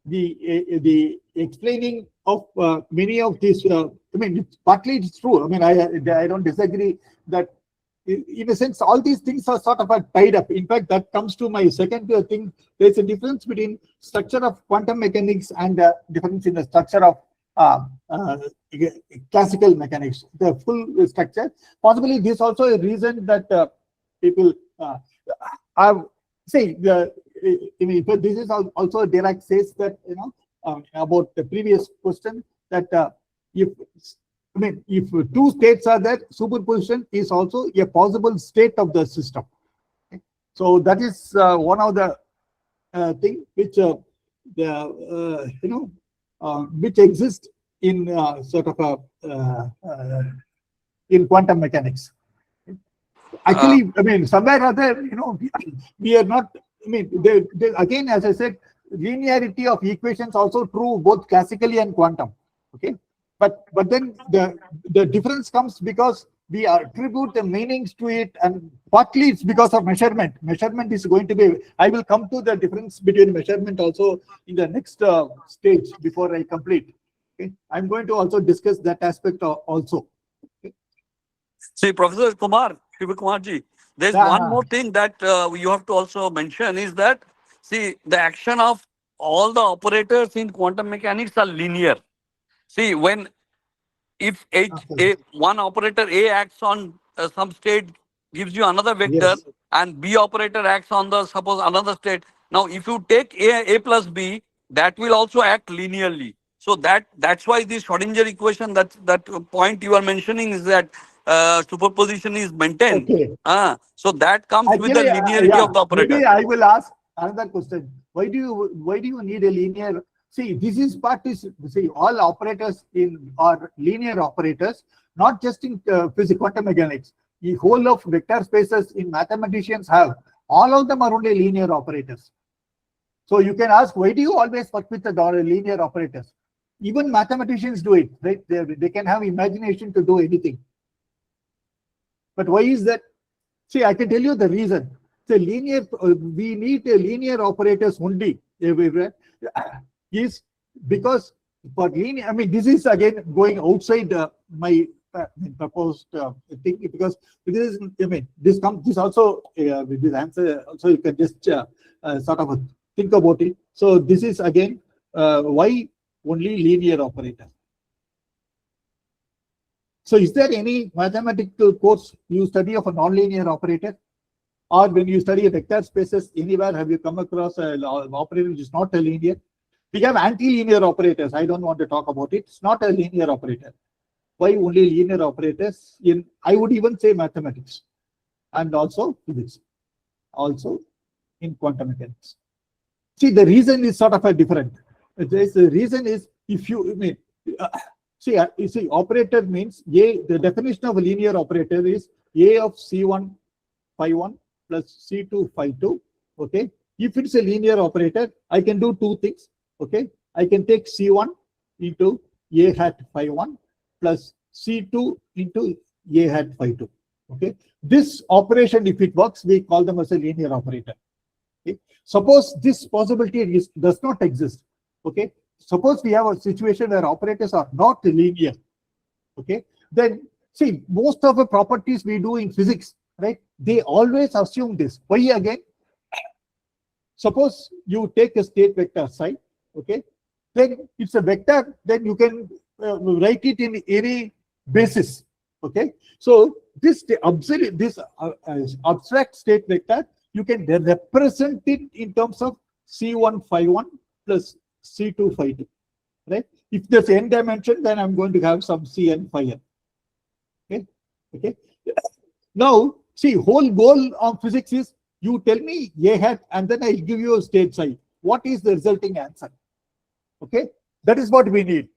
the explaining of many of these, I mean, partly it's true. I mean, I don't disagree that in a sense, all these things are sort of tied up. In fact, that comes to my second thing. There's a difference between structure of quantum mechanics and difference in the structure of classical mechanics, the full structure. Possibly this also a reason that people have say but this is also Dirac says that about the previous question, that if two states are there, superposition is also a possible state of the system. Okay? So that is one of the thing which which exists in sort of in quantum mechanics. Actually, I mean, somewhere or other, we are not. I mean, again, as I said, linearity of equations also true both classically and quantum. Okay, but then the difference comes because we attribute the meanings to it, and partly it's because of measurement. Measurement is going to be. I will come to the difference between measurement also in the next stage before I complete. Okay, I'm going to also discuss that aspect also. Okay. See, Professor Kumar, Sivakumar, there's one more thing that you have to also mention is that, see, the action of all the operators in quantum mechanics are linear. See, if one operator A acts on some state, gives you another vector, and B operator acts on the suppose another state. Now, if you take A plus B, that will also act linearly. So that's why this Schrodinger equation, that point you are mentioning is that superposition is maintained. Okay. So that comes with the linearity of the operator. Maybe I will ask another question. Why do you need a linear see, this is part is, see, all operators in are linear operators, not just in physics, quantum mechanics. The whole of vector spaces in mathematicians have, all of them are only linear operators. So you can ask, why do you always work with the linear operators? Even mathematicians do it, right? They can have imagination to do anything. But why is that? See, I can tell you the reason. The linear, we need linear operators only everywhere. Is because for linear, I mean, this is again going outside my proposed thing, because this is, I mean, this also with this answer also you can just sort of think about it. So this is again why only linear operator. So is there any mathematical course you study of a nonlinear operator? Or when you study vector spaces, anywhere have you come across an operator which is not a linear? We have anti-linear operators. I don't want to talk about it. It's not a linear operator. Why only linear operators in, I would even say, mathematics and also physics, also in quantum mechanics? See, the reason is sort of a different. The reason is, if you, I mean, you see, operator means A, the definition of a linear operator is A of C1 phi 1 plus C2 phi 2. Okay. If it's a linear operator, I can do two things. Okay. I can take C1 into A hat phi 1 plus C2 into A hat phi 2. Okay. This operation, if it works, we call them as a linear operator. Okay. Suppose this possibility does not exist. Okay. Suppose we have a situation where operators are not linear. Okay. Then see, most of the properties we do in physics, right? They always assume this. Why again? Suppose you take a state vector psi, okay? Then it's a vector, then you can write it in any basis, okay? So this abstract state vector, you can represent it in terms of C1 phi 1 plus C2 phi 2, right? If there's n dimension, then I'm going to have some Cn phi n. Okay, okay. Now, see, whole goal of physics is you tell me A hat and then I'll give you a state psi. What is the resulting answer? Okay, that is what we need.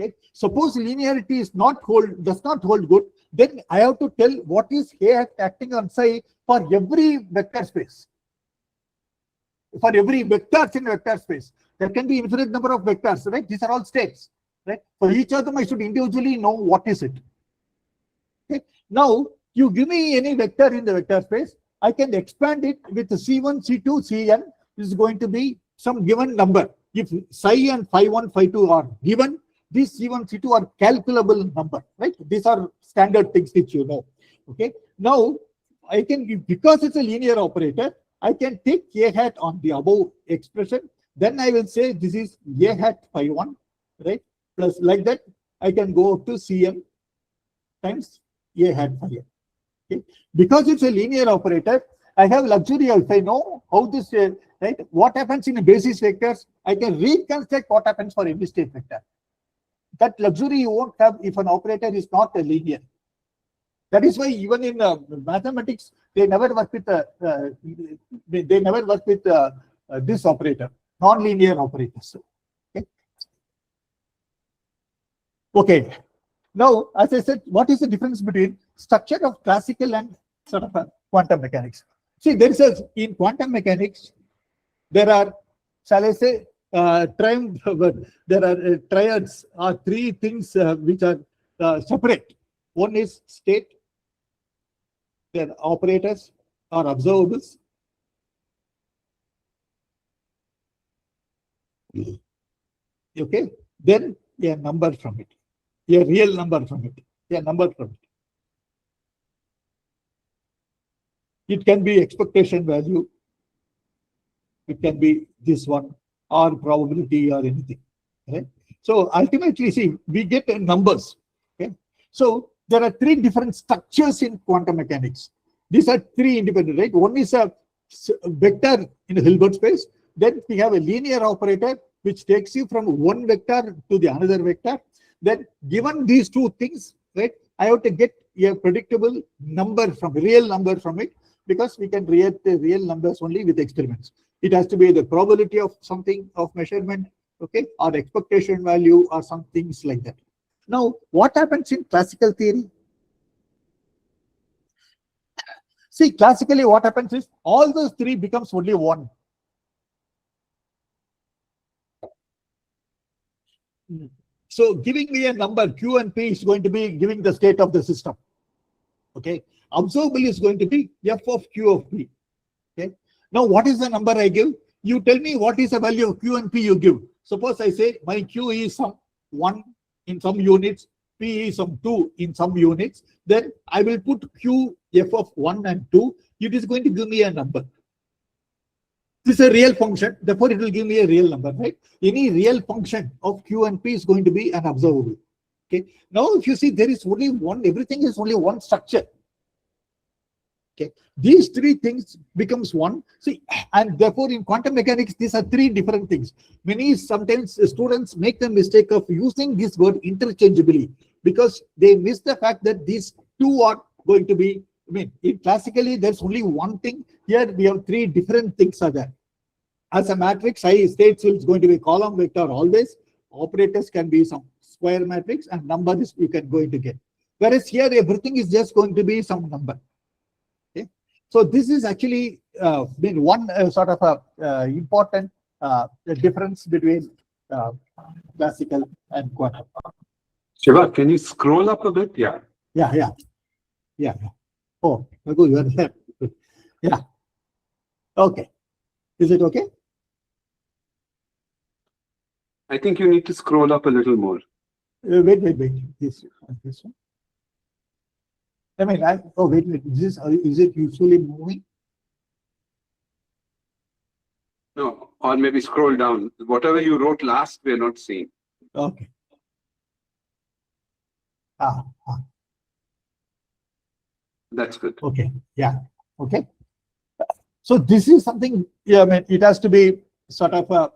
Okay, suppose linearity is does not hold good, then I have to tell what is A hat acting on psi for every vector space. For every vectors in vector space, there can be infinite number of vectors, right? These are all states, right? For each of them, I should individually know what is it. Okay. Now, you give me any vector in the vector space, I can expand it with C1, C2, Cn. This is going to be some given number. If psi and phi 1, phi 2 are given, these C1, C2 are calculable number, right? These are standard things which you know. Okay. Now, I can, because it's a linear operator, I can take A hat on the above expression. Then I will say this is A hat phi 1, right? Plus like that, I can go up to Cm times A hat phi n. Okay. Because it's a linear operator, I have luxury. If I know how this, right? What happens in a basis vectors, I can reconstruct what happens for every state vector. That luxury you won't have if an operator is not a linear. That is why even in mathematics, they never work with this operator, non-linear operators. Okay. Okay. Now, as I said, what is the difference between structure of classical and sort of quantum mechanics? See, there is in quantum mechanics, there are, shall I say, there are triads or three things which are separate. One is state, then operators or observables. Okay, then a number from it, a real number from it, a number from it. It can be expectation value, it can be this one, or probability or anything. Right? So ultimately, see, we get numbers. Okay, so there are three different structures in quantum mechanics. These are three independent, right? One is a vector in a Hilbert space. Then we have a linear operator which takes you from one vector to the another vector. Then given these two things, right, I have to get a predictable number from real number from it, because we can create the real numbers only with experiments. It has to be the probability of something of measurement, okay, or expectation value or some things like that. Now, what happens in classical theory? See, classically what happens is all those three becomes only one. So giving me a number Q and P is going to be giving the state of the system. Okay, observable is going to be F of Q of P. Okay, now what is the number I give? You tell me what is the value of Q and P you give. Suppose I say my Q is some 1 in some units, P is some 2 in some units, then I will put Q F of 1 and 2. It is going to give me a number. This is a real function, therefore it will give me a real number, right? Any real function of Q and P is going to be an observable. Okay. Now, if you see, there is only one, everything is only one structure. Okay. These three things becomes one. See, and therefore in quantum mechanics, these are three different things. Sometimes students make the mistake of using this word interchangeably because they miss the fact that these two are going to be, classically there's only one thing. Here we have three different things are there. As a matrix, I states is going to be column vector always. Operators can be some square matrix and number is you can going to get. Whereas here everything is just going to be some number. Okay, so this is actually one sort of a important difference between classical and quantum. Shiva, can you scroll up a bit? Yeah. Yeah. Oh, good. You are there. Yeah. Okay. Is it okay? I think you need to scroll up a little more. Wait. This one. Wait. Is it usually moving? No, or maybe scroll down. Whatever you wrote last, we're not seeing. Okay. That's good. Okay. Yeah. Okay. So this is something. Yeah. It has to be sort of a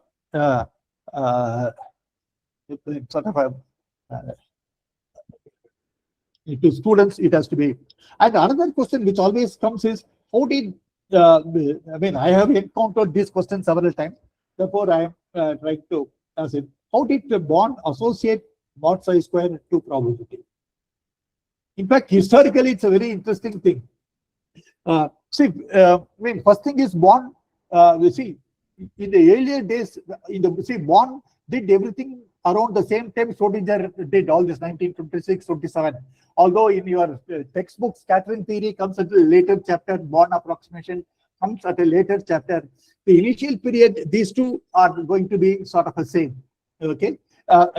to students. It has to be. And another question which always comes is how did I have encountered this question several times. Therefore, I am trying to ask it. How did the bond associate mod psi square to probability? In fact, historically, it's a very interesting thing. First thing is bond. You see, in the earlier days, bond did everything around the same time Schrodinger did all this 1926, 27. Although in your textbook, scattering theory comes at a later chapter, bond approximation comes at a later chapter. The initial period, these two are going to be sort of the same. Okay,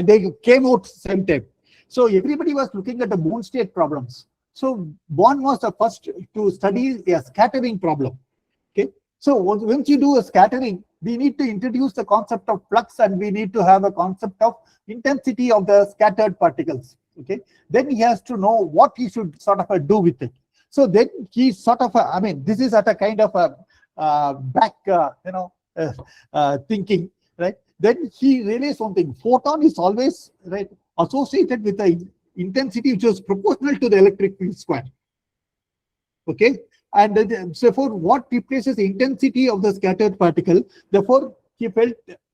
they came out same time. So everybody was looking at the Bourne state problems. So Bourne was the first to study a scattering problem. Okay, so once you do a scattering, we need to introduce the concept of flux and we need to have a concept of intensity of the scattered particles. Okay, then he has to know what he should sort of do with it. So then he sort of, this is at a kind of a back, thinking, right? Then he realized something. Photon is always associated with the intensity which is proportional to the electric field square. Okay, and so for what replaces the intensity of the scattered particle, therefore he felt,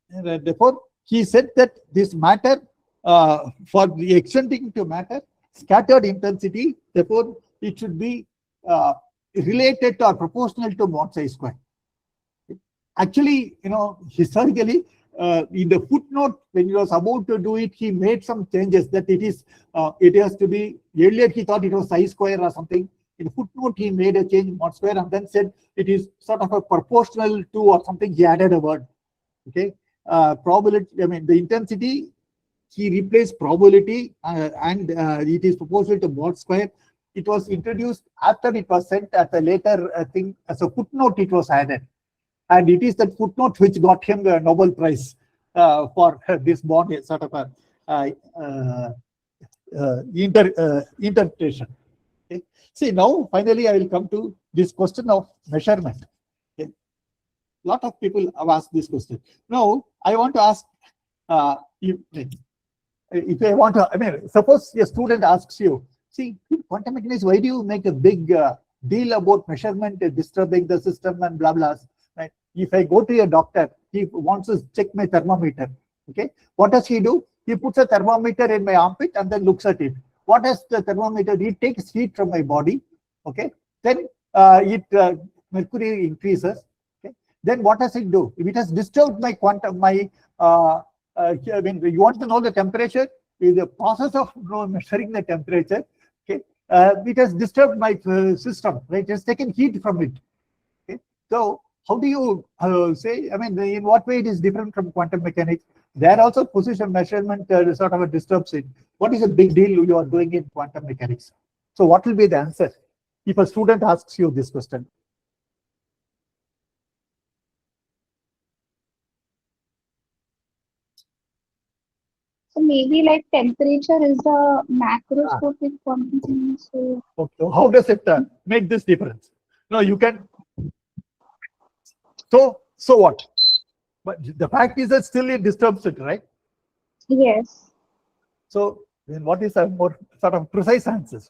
therefore he said that this matter for the extending to matter, scattered intensity, therefore it should be related to or proportional to mod psi square. Actually, historically, in the footnote, when he was about to do it, he made some changes that it has to be, earlier he thought it was psi square or something. In the footnote, he made a change mod square and then said it is sort of a proportional to or something. He added a word. Okay, probability, the intensity, he replaced probability and it is proportional to mod square. It was introduced after it was sent at a later thing as a footnote, it was added. And it is that footnote which got him the Nobel Prize for this bond sort of a interpretation. Okay. See, now finally I will come to this question of measurement. Okay. Lot of people have asked this question. Now I want to ask if I want to, suppose a student asks you, see, quantum mechanics, why do you make a big deal about measurement disturbing the system and blah blah? Right? If I go to a doctor, he wants to check my thermometer. Okay, what does he do? He puts a thermometer in my armpit and then looks at it. What does the thermometer? It takes heat from my body. Okay, then mercury increases. Okay, then what does it do? If it has disturbed my quantum, I mean, you want to know the temperature? In the process of measuring the temperature, okay, it has disturbed my system. Right, it has taken heat from it. Okay, so how do you say? I mean, in what way it is different from quantum mechanics? There also position measurement sort of disturbs it. What is a big deal you are doing in quantum mechanics? So what will be the answer if a student asks you this question? So maybe like temperature is a macroscopic quantity. So okay. How does it make this difference? No, you can. So what? But the fact is that still it disturbs it, right? yes. So then what is a more sort of precise answer?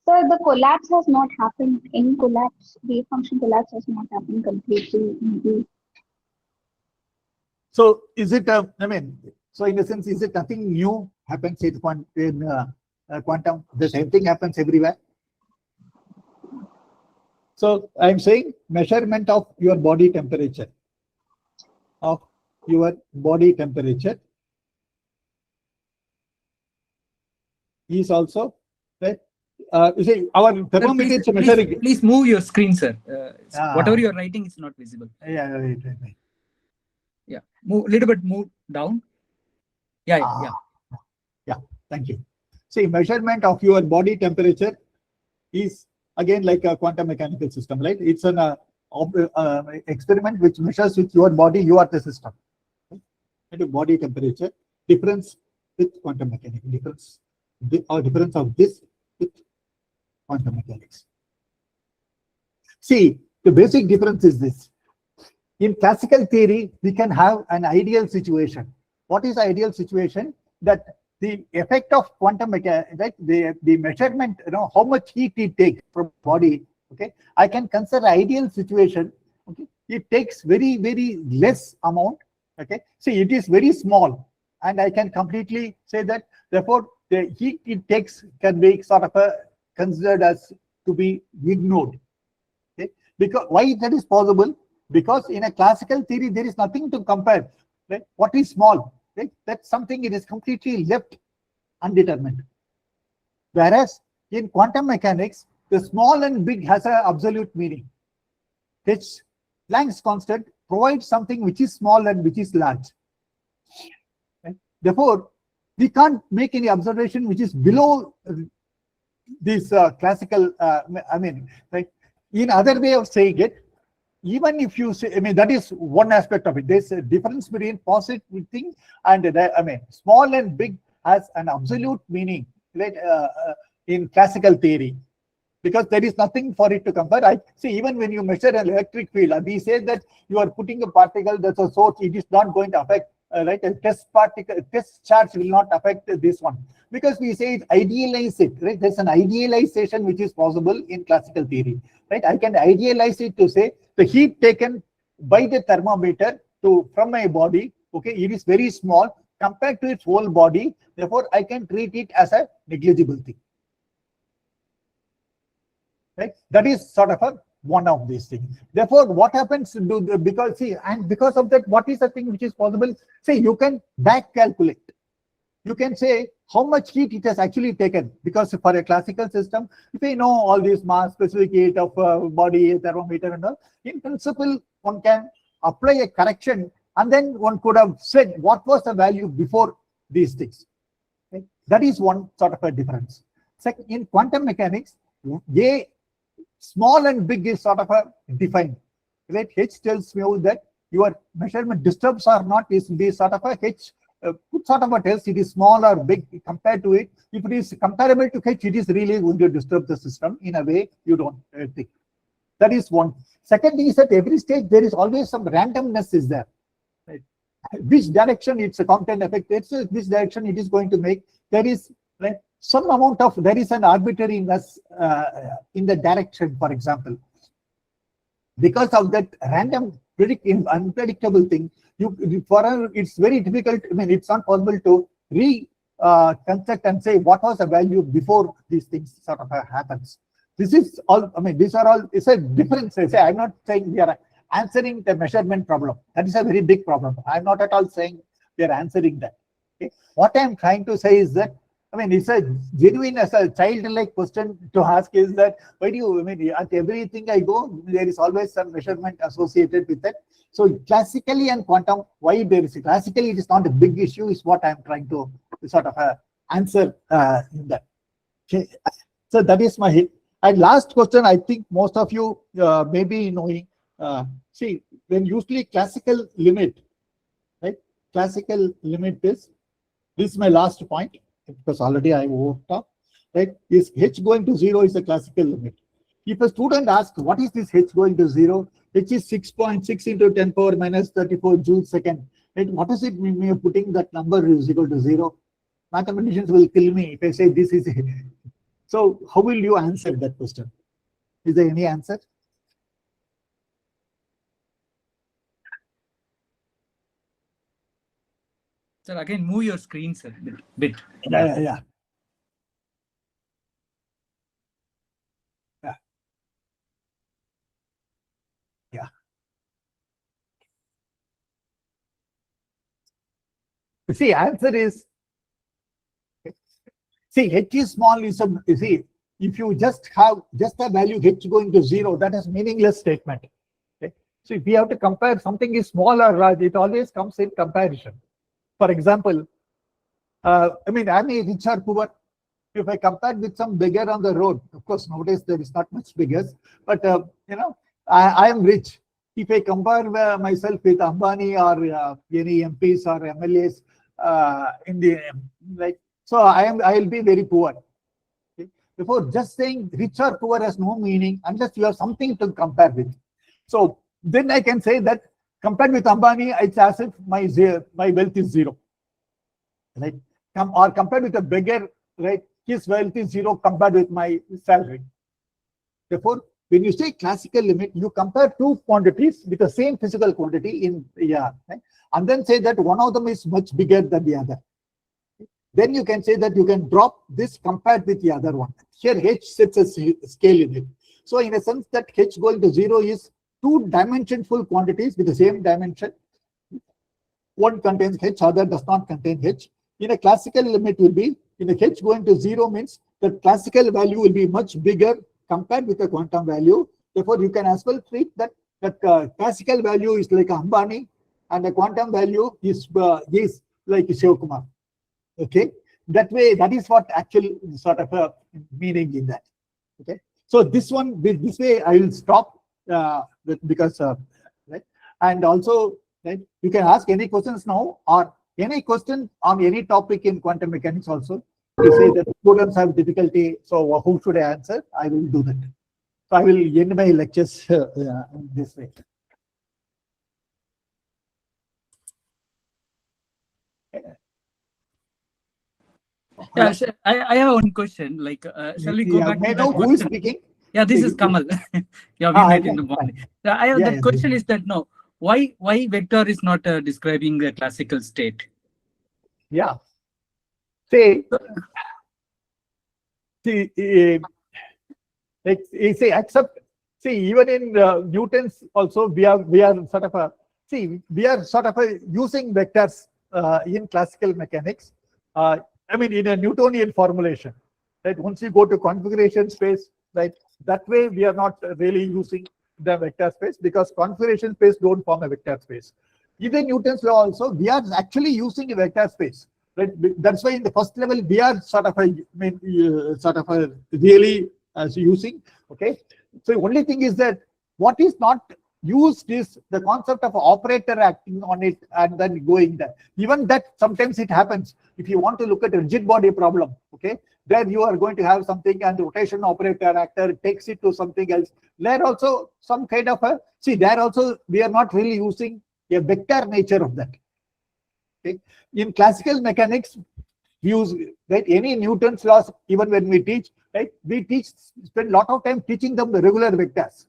So the collapse has not happened. Any collapse, wave function collapse has not happened completely. Maybe. So is it? I mean, so in a sense, is it nothing new happens in quantum? The same thing happens everywhere. So I'm saying measurement of your body temperature. Of your body temperature is also right. You see, our thermometer is measuring. Please move your screen, sir. Whatever you're writing is not visible. Yeah, right. Yeah, move a little bit. Move down. Yeah. Thank you. See, measurement of your body temperature is again like a quantum mechanical system, right? It's an experiment which measures with your body. You are the system. Right? Body temperature difference with quantum mechanics. Difference of this with quantum mechanics. See, the basic difference is this. In classical theory, we can have an ideal situation. What is the ideal situation? That the effect of quantum mechanics, right? The measurement, how much heat it takes from body. Okay, I can consider ideal situation. Okay, it takes very, very less amount. Okay, see, it is very small, and I can completely say that. Therefore, the heat it takes can be sort of considered as to be ignored. Okay, because why that is possible? Because in a classical theory, there is nothing to compare. Right? What is small? Right? That's something it is completely left undetermined. Whereas in quantum mechanics, the small and big has an absolute meaning. H Planck's constant provides something which is small and which is large. Right? Therefore, we can't make any observation which is below this classical. I mean, right? In other way of saying it, even if you say, I mean, that is one aspect of it. There's a difference between positive thing and I mean, small and big has an absolute meaning, right? In classical theory, because there is nothing for it to compare. I see, even when you measure an electric field, we say that you are putting a particle that's a source. It is not going to affect, right? A test charge will not affect this one, because we say it idealize it, right? There's an idealization which is possible in classical theory, right? I can idealize it to say the heat taken by the thermometer from my body, okay, it is very small compared to its whole body. Therefore, I can treat it as a negligible thing. Right? That is sort of one of these things. Therefore, what happens because see, and because of that, what is the thing which is possible? Say you can back calculate. You can say how much heat it has actually taken, because for a classical system, if we know all these mass, specific heat of body, thermometer and all, in principle, one can apply a correction and then one could have said what was the value before these things. Okay? That is one sort of a difference. Second, in quantum mechanics, small and big is sort of a defined. Right? H tells you that your measurement disturbs or not is sort of a H. Sort of a tells it is small or big compared to it. If it is comparable to H, it is really going to disturb the system in a way you don't think. That is one. Second thing is that every stage there is always some randomness is there. Right? which direction it's a content effect, it's which direction it is going to make. There is some amount of, there is an arbitrariness in the direction, for example. Because of that random, unpredictable thing, it's very difficult. I mean, it's not possible to reconstruct and say what was the value before these things sort of happens. This is all, I mean, these are all, it's a difference. I'm not saying we are answering the measurement problem. That is a very big problem. I'm not at all saying we are answering that. Okay? What I'm trying to say is that, I mean, it's a genuine, as a childlike question to ask is that, why do you, I mean, at everything I go, there is always some measurement associated with it. So classically and quantum, why there is, classically it is not a big issue, is what I'm trying to sort of answer in that. Okay. So that is my hit. And last question, I think most of you may be knowing, see, when usually classical limit, right? Classical limit is, this is my last point, because already I worked up, right? Is h going to 0 is a classical limit. If a student asks, what is this h going to 0? H is 6.6 into 10 power minus 34 joules second. Right? What does it mean of putting that number is equal to 0? Mathematicians will kill me if I say this is it. So how will you answer that question? Is there any answer? Sir, again, move your screen, sir, bit. Yeah. See, answer is, see, h is small is a, you see, if you just have a value h going to 0, that is meaningless statement. Okay? So if we have to compare something is small or large, it always comes in comparison. For example, I mean, am I rich or poor? If I compare with some beggar on the road, of course, nowadays there is not much beggars, but you know, I am rich. If I compare myself with Ambani or any MPs or MLAs in the so I will be very poor. Okay? Therefore, just saying rich or poor has no meaning unless you have something to compare with. So then I can say that compared with Ambani, it's as if my wealth is 0, right? Or compared with a beggar, right? His wealth is 0 compared with my salary. Therefore, when you say classical limit, you compare two quantities with the same physical quantity in right? And then say that one of them is much bigger than the other. Then you can say that you can drop this compared with the other one. Here h sets a scale in it. So in a sense that h going to 0 is two dimensionful quantities with the same dimension. One contains h, other does not contain h. In a classical limit will be, in a h going to 0 means the classical value will be much bigger compared with the quantum value. Therefore, you can as well treat that classical value is like Ambani and the quantum value is like Sivakumar. Okay, that way, that is what actual sort of a meaning in that. Okay, so this one, this way I will stop because right, and also right, you can ask any questions now or any question on any topic in quantum mechanics also. You say that students have difficulty, so who should I answer? I will do that. So I will end my lectures this way. Yeah, I have one question. Like, shall we go back to that? Who is speaking? Yeah, this is Kamal. Yeah, we met in the morning. I have that question is that no, why vector is not describing the classical state? Yeah. Say, except even in Newton's also we are sort of using vectors in classical mechanics. I mean, in a Newtonian formulation, right? Once you go to configuration space, right? That way we are not really using the vector space because configuration space don't form a vector space. Even Newton's law also, we are actually using a vector space. Right? That's why in the first level we are really using. Okay, so the only thing is that what is not used is the concept of operator acting on it and then going there. Even that sometimes it happens. If you want to look at a rigid body problem, okay, then you are going to have something and the rotation operator actor takes it to something else. There also some kind of there also we are not really using a vector nature of that. Okay. In classical mechanics, use right any Newton's laws. Even when we teach, right, we spend a lot of time teaching them the regular vectors.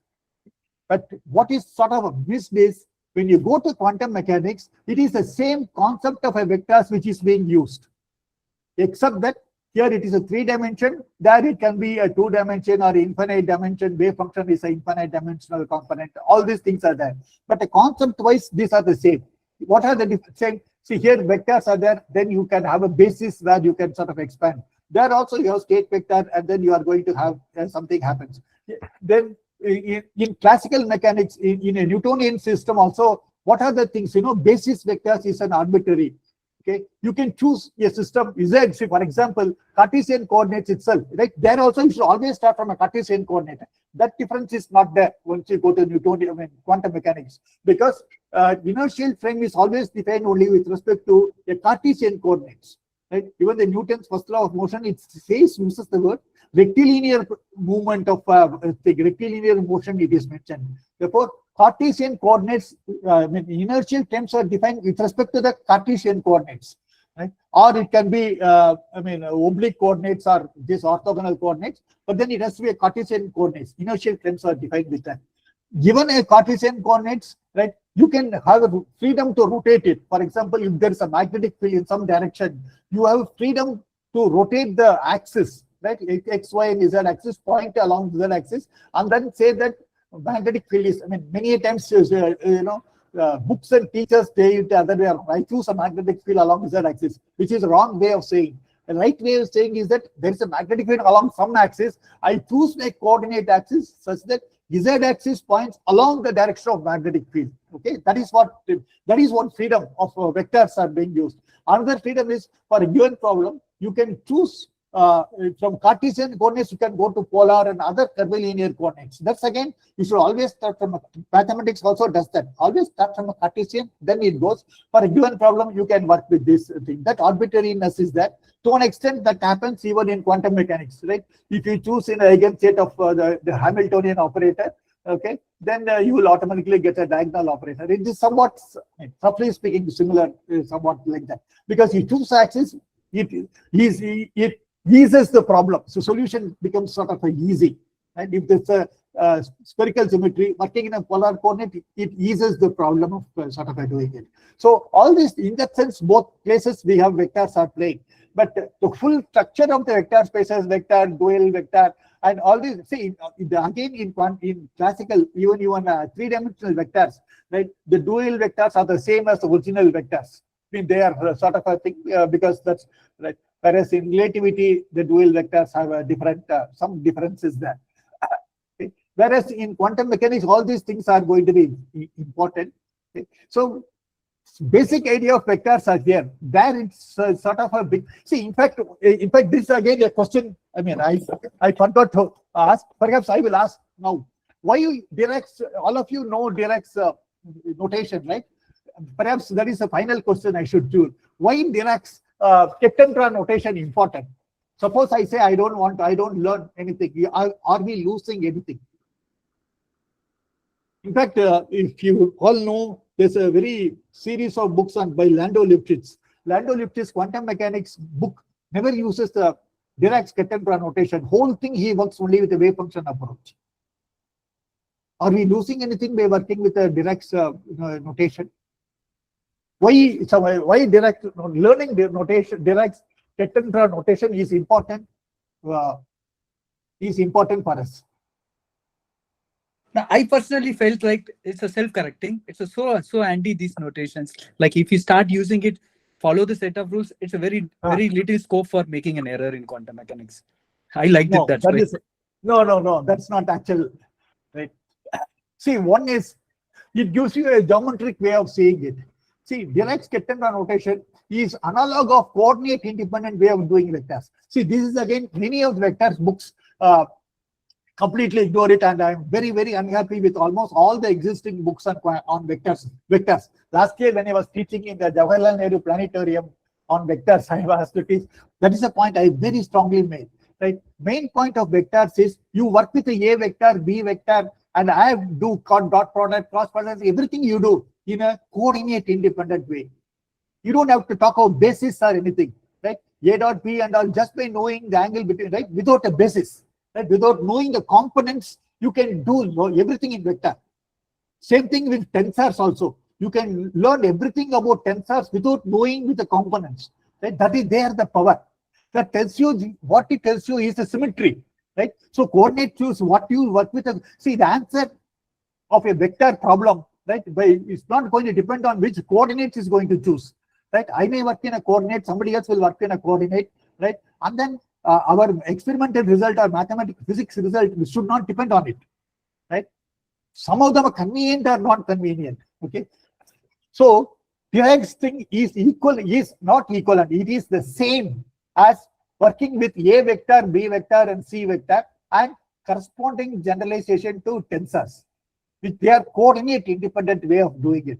But what is sort of missed is when you go to quantum mechanics, it is the same concept of a vectors which is being used, except that here it is a 3-dimension, there it can be a 2-dimension or infinite dimension. Wave function is an infinite dimensional component. All these things are there, but the concept wise these are the same. What are the different? See, here vectors are there, then you can have a basis where you can sort of expand. There also you have state vector, and then you are going to have something happens. Then in classical mechanics, in a Newtonian system also, what are the things? Basis vectors is an arbitrary. Okay, you can choose a system Z. See, for example, Cartesian coordinates itself, right? There also you should always start from a Cartesian coordinate. That difference is not there once you go to Newtonian, quantum mechanics, because inertial frame is always defined only with respect to a Cartesian coordinates. Right? Even the Newton's first law of motion, it uses the word rectilinear movement of rectilinear motion. It is mentioned. Therefore, Cartesian coordinates, inertial terms are defined with respect to the Cartesian coordinates, right? Or it can be, oblique coordinates or these orthogonal coordinates, but then it has to be a Cartesian coordinates. Inertial terms are defined with that. Given a Cartesian coordinates, right, you can have a freedom to rotate it. For example, if there is a magnetic field in some direction, you have freedom to rotate the axis, right? X, Y, and Z axis, point along Z axis, and then say that magnetic field is, many times, books and teachers say it the other way around. I choose a magnetic field along Z axis, which is the wrong way of saying. The right way of saying is that there is a magnetic field along some axis. I choose my coordinate axis such that Z axis points along the direction of magnetic field. Okay, that is what freedom of vectors are being used. Another freedom is for a given problem, you can choose from Cartesian coordinates, you can go to polar and other curvilinear coordinates. That's again, you should always start from mathematics also does that. Always start from a Cartesian, then it goes. For a given problem, you can work with this thing. That arbitrariness is there. To an extent, that happens even in quantum mechanics, right? If you choose in an eigenstate of the Hamiltonian operator, okay, then you will automatically get a diagonal operator. It is somewhat, roughly speaking, similar, somewhat like that. Because you choose axis, it eases the problem. So solution becomes sort of easy. And if there's a spherical symmetry working in a polar coordinate, it eases the problem of sort of doing it. So all this, in that sense, both places we have vectors are playing. But the full structure of the vector spaces, vector, dual vector, and all these, see, again in classical, even 3-dimensional vectors, right? The dual vectors are the same as the original vectors. They are sort of a thing because that's right. Whereas in relativity, the dual vectors have a different, some differences there. Okay. Whereas in quantum mechanics, all these things are going to be important. Okay. So basic idea of vectors are here. There it's sort of a big. See, in fact, this is again a question. I forgot to ask. Perhaps I will ask now. Why Dirac's? All of you know Dirac's notation, right? Perhaps that is the final question I should choose. Why Dirac's Keptendra notation important? Suppose I say I don't learn anything. Are we losing anything? In fact, if you all know, there's a very series of books by Landau Lipschitz. Landau Lipschitz quantum mechanics book never uses the Dirac's Keptendra notation. Whole thing he works only with the wave function approach. Are we losing anything by working with the Dirac's notation? Why Dirac learning the notation, Dirac's Keptendra notation is important. Is important for us. Now, I personally felt like it's a self-correcting. It's a so anti these notations. Like if you start using it, follow the set of rules. It's a very little scope for making an error in quantum mechanics. I liked it that way. No. That's not actual. Right. See, one is it gives you a geometric way of seeing it. See, Dirac's Keptendra notation is analog of coordinate independent way of doing vectors. See, this is again many of the vectors books completely ignore it, and I'm very, very unhappy with almost all the existing books on vectors. Last year when I was teaching in the Jawaharlal Nehru Planetarium on vectors, I was to teach. That is a point I very strongly made. Right? Main point of vectors is you work with a vector, B vector, and I do dot product, cross product, everything you do in a coordinate independent way. You don't have to talk about basis or anything, right? A dot B and all, just by knowing the angle between, right? Without a basis, right? Without knowing the components, you can do everything in vector. Same thing with tensors also. You can learn everything about tensors without knowing with the components, right? That is there the power. That tells you, what it tells you is the symmetry, right? So coordinate choose what you work with. See, the answer of a vector problem, right? It's not going to depend on which coordinates is going to choose, right? I may work in a coordinate, somebody else will work in a coordinate, right? And then our experimental result or mathematical physics result should not depend on it, right? Some of them are convenient or not convenient, okay? So Dirac thing is not equivalent. It is the same as working with A vector, B vector, and C vector, and corresponding generalization to tensors, which they are coordinate independent way of doing it.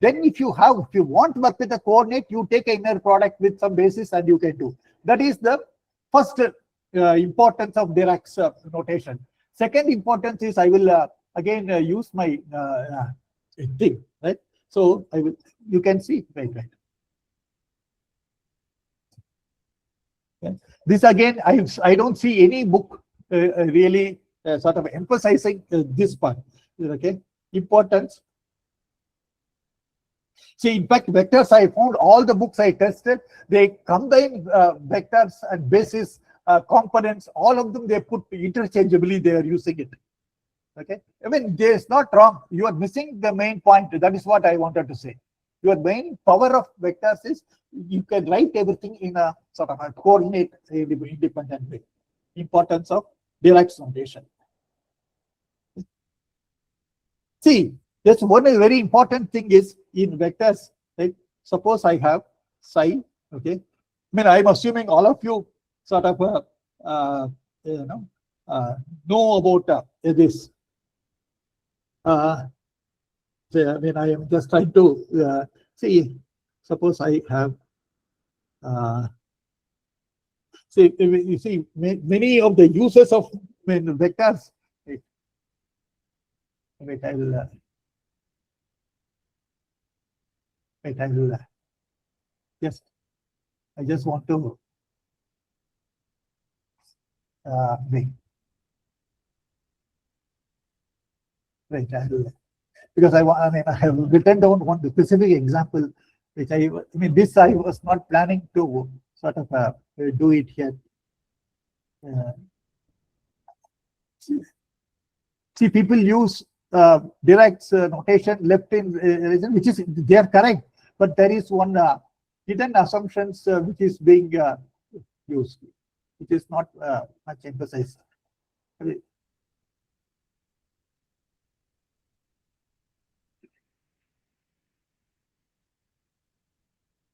Then if you want to work with a coordinate, you take an inner product with some basis and you can do. That is the first importance of Dirac's notation. Second importance is, I will again use my thing, right? So you can see, right. Yeah. This again, I don't see any book really sort of emphasizing this part. Okay, importance. See, in fact, vectors, I found all the books I tested, they combine vectors and basis components, all of them they put interchangeably, they are using it. Okay, I mean, there's not wrong. You are missing the main point. That is what I wanted to say. Your main power of vectors is you can write everything in a sort of a coordinate independent way. Importance of Dirac's notation. See, there's one very important thing is in vectors, right? Suppose I have psi, okay? I mean, I'm assuming all of you sort of know about this. So, I mean, I am just trying to see. Suppose I have see, you see many of the uses of vectors. Wait, I will. Wait, I will. Yes, I just want to wait. Right, I will. Because I have written down one specific example, which I mean, this I was not planning to sort of do it here. See, people use Dirac's notation left in region, which is they are correct, but there is one hidden assumptions which is being used, which is not much emphasized.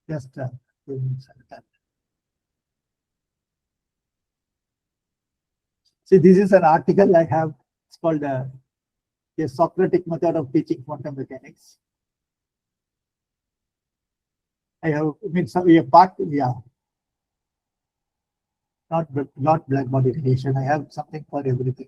Just see, this is an article I have. It's called a Socratic method of teaching quantum mechanics. I have, I mean, so a part, yeah. Not black body radiation. I have something for everything.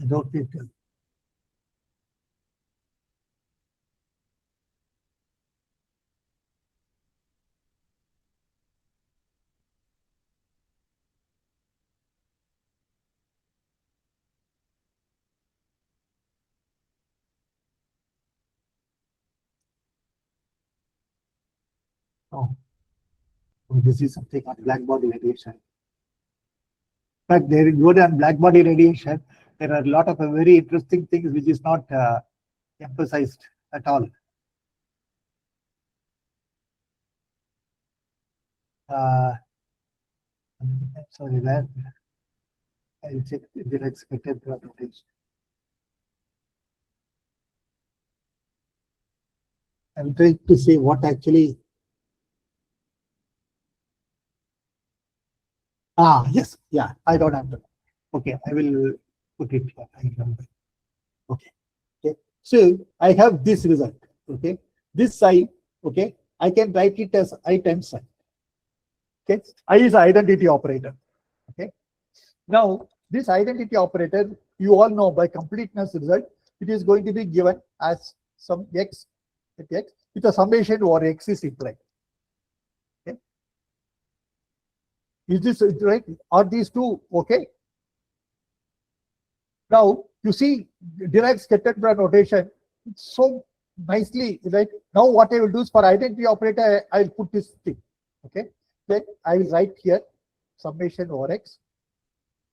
I don't need to. Oh, this is something on black body radiation. In fact, there is good on black body radiation. There are a lot of very interesting things which is not emphasized at all. Sorry, that I'll check the expected rotation. I'm trying to see what actually. Yes, yeah, I don't have to. Okay, I will put it here. Okay. Okay. So I have this result. Okay. This psi, okay, I can write it as I times psi. Okay, I is identity operator. Okay, now this identity operator, you all know by completeness result, it is going to be given as some x at x with a summation over x is implied. Okay, is this right? Are these two okay? Now you see Dirac's Kettenbach notation so nicely, right? Now what I will do is for identity operator, I will put this thing. Okay, then I will write here summation over x,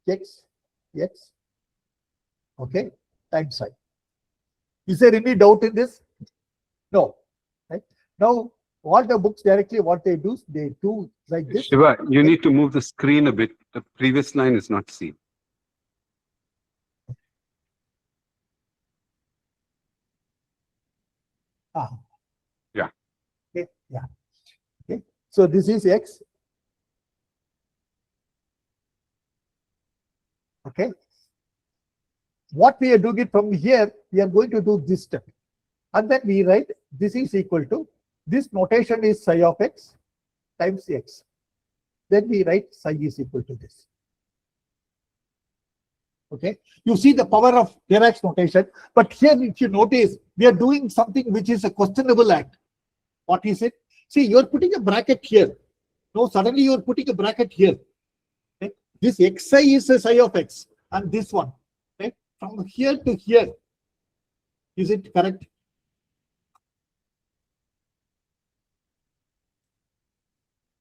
x, okay, times I. Is there any doubt in this? No. Right? Now, all the books directly, what they do like this. Shiva, you need to move the screen a bit. The previous line is not seen. Yeah. Okay. Yeah. Okay. So this is x. Okay. What we are doing it from here, we are going to do this step. And then we write this is equal to, this notation is psi of x times x. Then we write psi is equal to this. Okay. You see the power of Dirac's notation. But here, if you notice, we are doing something which is a questionable act. What is it? See, you are putting a bracket here. No, suddenly you are putting a bracket here. Okay. This xi is a psi of x. And this one. Okay. From here to here. Is it correct?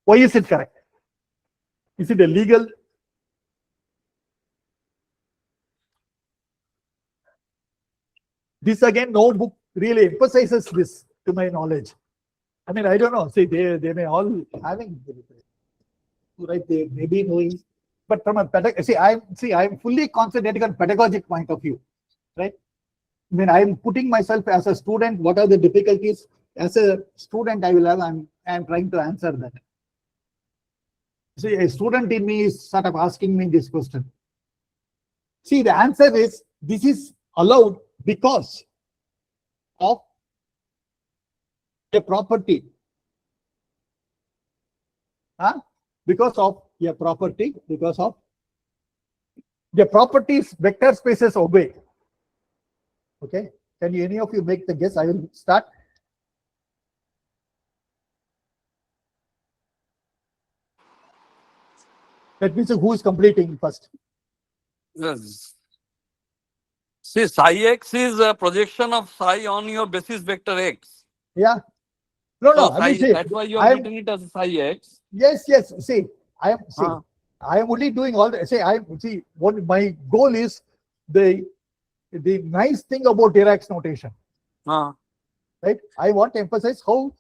Why is it correct? Is it a legal? This again, no book really emphasizes this to my knowledge. I mean, I don't know. See, they may all having right. They may be knowing, but from a I'm fully concentrating on pedagogic point of view, right? I mean, I'm putting myself as a student. What are the difficulties as a student? I will have. I'm trying to answer that. See, a student in me is sort of asking me this question. See, the answer is this is allowed because of a property. Because of a property, because of the properties vector spaces obey. Okay, can you, any of you make the guess? I will start. That means who is completing first? Yes. See, psi x is a projection of psi on your basis vector x. Yeah. No, so I mean, that's why you are written it as psi x. Yes. See, I am only doing all the. What my goal is, the nice thing about Dirac's notation. Right. I want to emphasize how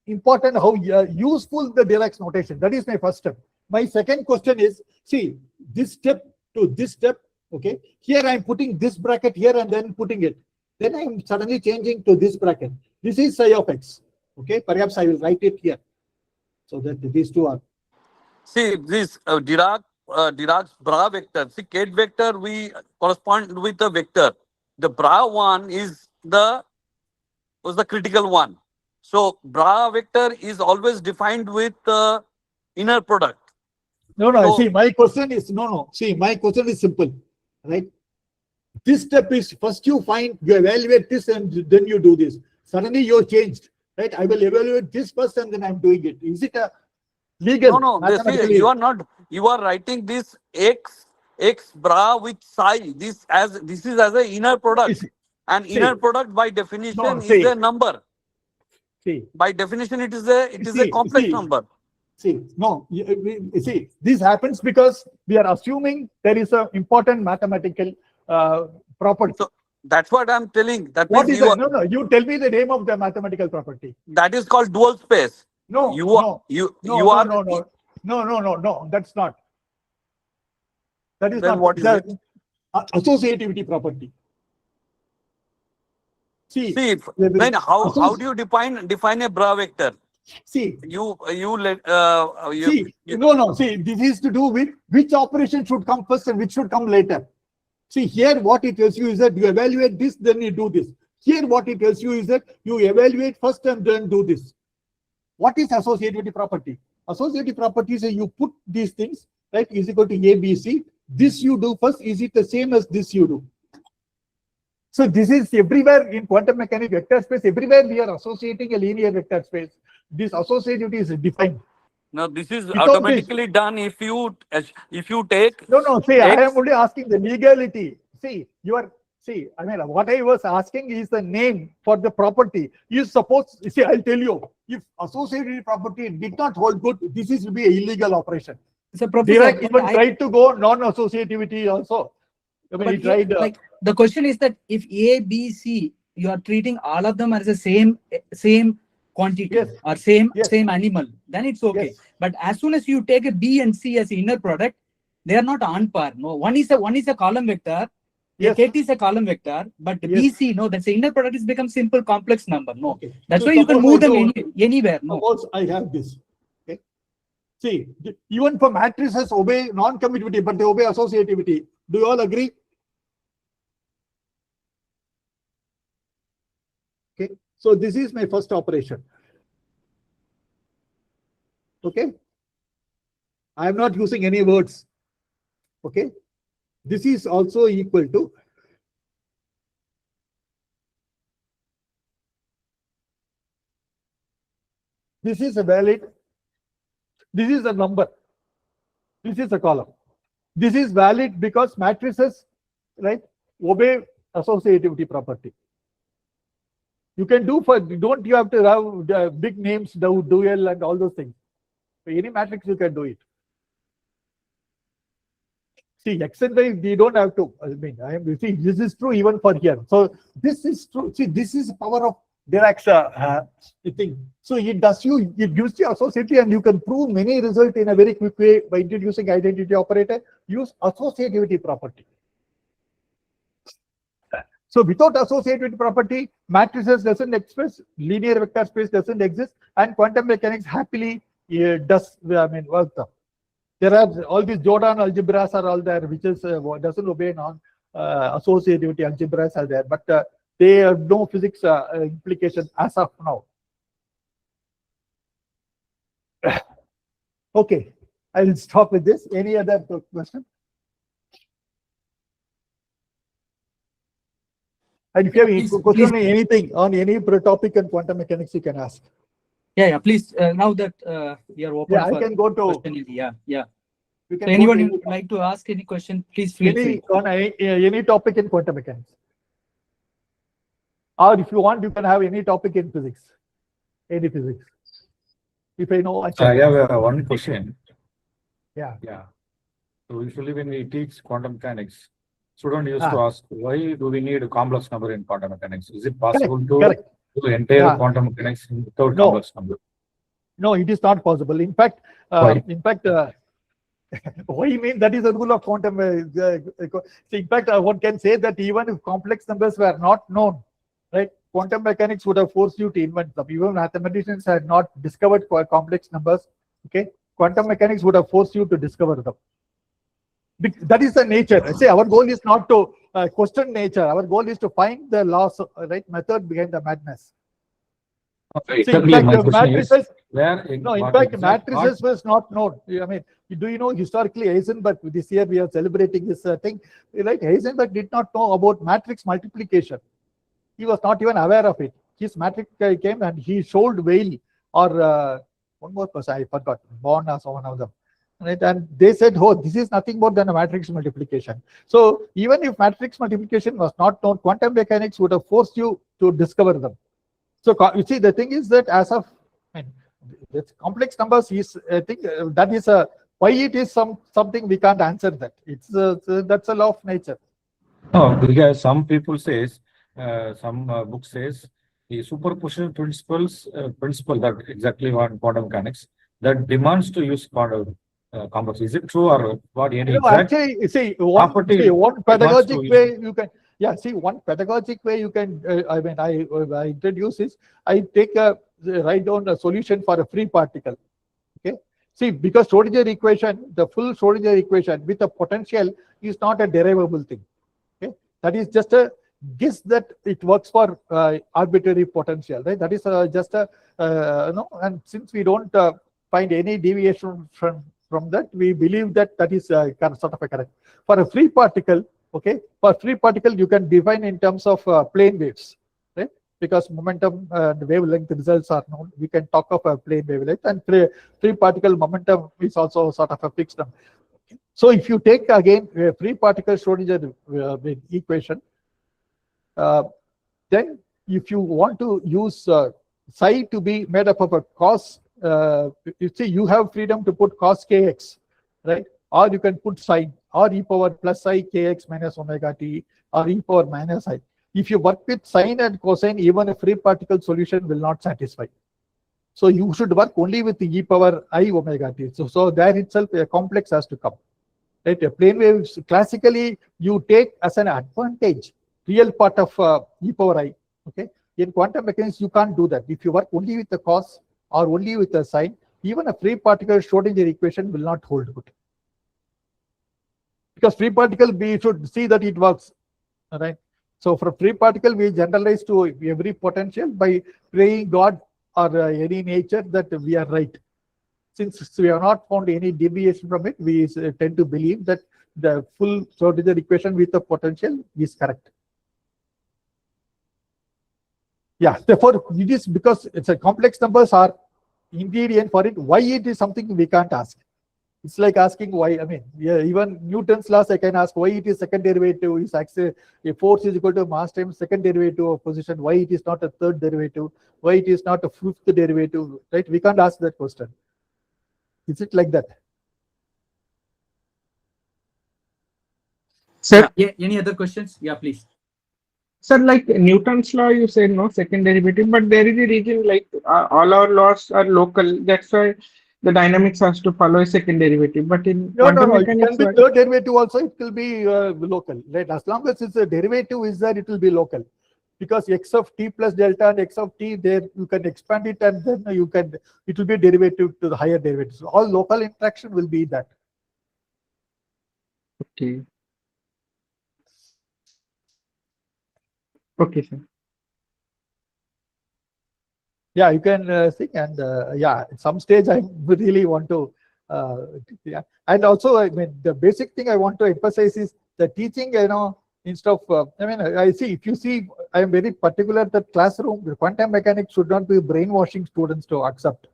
important, how useful the Dirac's notation. That is my first step. My second question is, see, this step to this step. Okay, here I am putting this bracket here and then putting it. Then I am suddenly changing to this bracket. This is psi of x. Okay, perhaps I will write it here so that these two are. See, this Dirac's bra vector. See, Kate vector we correspond with the vector. The bra one was the critical one. So bra vector is always defined with the inner product. No. So, see, my question is no. See, my question is simple. Right, this step is first you evaluate this and then you do this. Suddenly you're changed, right? I will evaluate this first and then I'm doing it. Is it a legal? No. You are not. You are writing this x bra with psi. This is as an inner product, and inner product by definition is a number. See, by definition it is a complex number. See, this happens because we are assuming there is an important mathematical property. So that's what I'm telling. What is that? No. You tell me the name of the mathematical property. That is called dual space. No. No. That's not. That is then not. What is it? Associativity property. See, then how do you define a bra vector? See, no. See, this is to do with which operation should come first and which should come later. See, here what it tells you is that you evaluate this, then you do this. Here what it tells you is that you evaluate first and then do this. What is associativity property? associative properties, you put these things, right, is equal to A, B, C. This you do first, is it the same as this you do? So this is everywhere in quantum mechanics vector space, everywhere we are associating a linear vector space. This associativity is defined. Now this is Without automatically done if you take. No, see, X. I am only asking the legality. See, I mean, what I was asking is the name for the property. You suppose, see, I'll tell you, if associative property did not hold good, this is will be an illegal operation. So, Professor, Dirac even tried to go non-associativity also. I mean, he tried. Like the question is that if A, B, C, you are treating all of them as the same quantity or same animal, then it's okay. Yes. But as soon as you take a B and C as inner product, they are not on par. No, one is a column vector. Yes. KT is a column vector, but BC, no, that's the inner product is become simple complex number. No, Okay. that's So why you can move them suppose anywhere. No, suppose I have this. Okay. See, even for matrices obey non-commutativity, but they obey associativity. Do you all agree? Okay. So this is my first operation. Okay. I am not using any words. Okay. This is also equal to this is a valid, this is a number, this is a column. This is valid because matrices, right, obey associativity property. You can do for, don't you have to have the big names, dual and all those things. For any matrix, you can do it. See, X and Y, we don't have to. I mean, see, this is true even for here. So this is true. See, this is the power of Dirac's thing. So it gives you associativity, and you can prove many results in a very quick way by introducing identity operator. Use associativity property. So without associativity property, matrices doesn't express, linear vector space doesn't exist, and quantum mechanics happily does. I mean, work them. There are all these Jordan algebras are all there, which is doesn't obey non-associativity algebras are there, but they have no physics implication as of now. Okay, I will stop with this. Any other question? And if you have any question on anything on any topic in quantum mechanics, you can ask. Yeah, please. Now that we are open, I can go to. Yeah. So anyone who would like to ask any question, please feel free. On any topic in quantum mechanics. Or if you want, you can have any topic in physics. Any physics. If I know. I have one question. Yeah. So usually when we teach quantum mechanics, students used to ask, why do we need a complex number in quantum mechanics? Is it possible to do entire quantum mechanics without complex number? No, it is not possible. In fact, why you mean that is a rule of quantum? In fact, one can say that even if complex numbers were not known, right, quantum mechanics would have forced you to invent them. Even mathematicians had not discovered complex numbers. Okay, quantum mechanics would have forced you to discover them. That is the nature. I say our goal is not to question nature. Our goal is to find the laws, right, method behind the madness. Okay, See, in fact, matrices, matrices was not known. I mean, do you know historically Heisenberg, this year we are celebrating this thing, right? Heisenberg did not know about matrix multiplication. He was not even aware of it. His matrix came and he showed Weyl or one more person, I forgot, Born or someone of them. Right? And they said, oh, this is nothing more than a matrix multiplication. So even if matrix multiplication was not known, quantum mechanics would have forced you to discover them. So you see, the thing is that as of with complex numbers, I think that is why it is something we can't answer that. It's that's a law of nature. No, because some people says, some book says the superposition principle that exactly on quantum mechanics that demands to use quantum complex. Is it true or what? Actually, see, one pedagogic way you can. Yeah, see, one pedagogic way you can, I mean, I introduce this, I write down a solution for a free particle. Okay. See, because Schrodinger equation, the full Schrodinger equation with a potential is not a derivable thing. Okay. That is just a guess that it works for arbitrary potential, right? That is just a, and since we don't find any deviation from that, we believe that that is sort of a correct. For a free particle, okay, for free particle you can define in terms of plane waves, right? Because momentum and wavelength results are known. We can talk of a plane wavelength, and free particle momentum is also sort of a fixed number. So if you take again a free particle Schrodinger equation, then if you want to use psi to be made up of a cos, you see you have freedom to put cos kx, right? Or you can put sine, or e power plus I kx minus omega t, or e power minus I. If you work with sine and cosine, even a free particle solution will not satisfy. So you should work only with the e power I omega t. So there itself a complex has to come. Right? A plane waves classically you take as an advantage real part of e power I. Okay. In quantum mechanics, you can't do that. If you work only with the cos or only with the sine, even a free particle Schrodinger equation will not hold good. Because free particle, we should see that it works. All right. So for free particle, we generalize to every potential by praying God or any nature that we are right. Since we have not found any deviation from it, we tend to believe that the full Schrodinger equation with the potential is correct. Yeah, therefore, it is because it's a complex numbers are ingredient for it. Why it is something we can't ask. It's like asking why. I mean, yeah, even Newton's laws, I can ask why it is second derivative is actually a force is equal to mass times second derivative of position. Why it is not a third derivative? Why it is not a fifth derivative? Right? We can't ask that question. Is it like that? Sir, yeah. Any other questions? Yeah, please. Sir, like Newton's law, you said no second derivative, but there is a reason like all our laws are local. That's why the dynamics has to follow a second derivative. But in quantum mechanics, it can be third derivative also. It will be local. Right? As long as it's a derivative is there, it will be local. Because x of t plus delta and x of t, there you can expand it and then you can it will be derivative to the higher derivative. So all local interaction will be that. Okay. Okay, sir. Yeah, you can sing, and yeah, at some stage I really want to. Yeah, and also I mean the basic thing I want to emphasize is the teaching. You know, instead of I mean I see if you see I am very particular that classroom the quantum mechanics should not be brainwashing students to accept.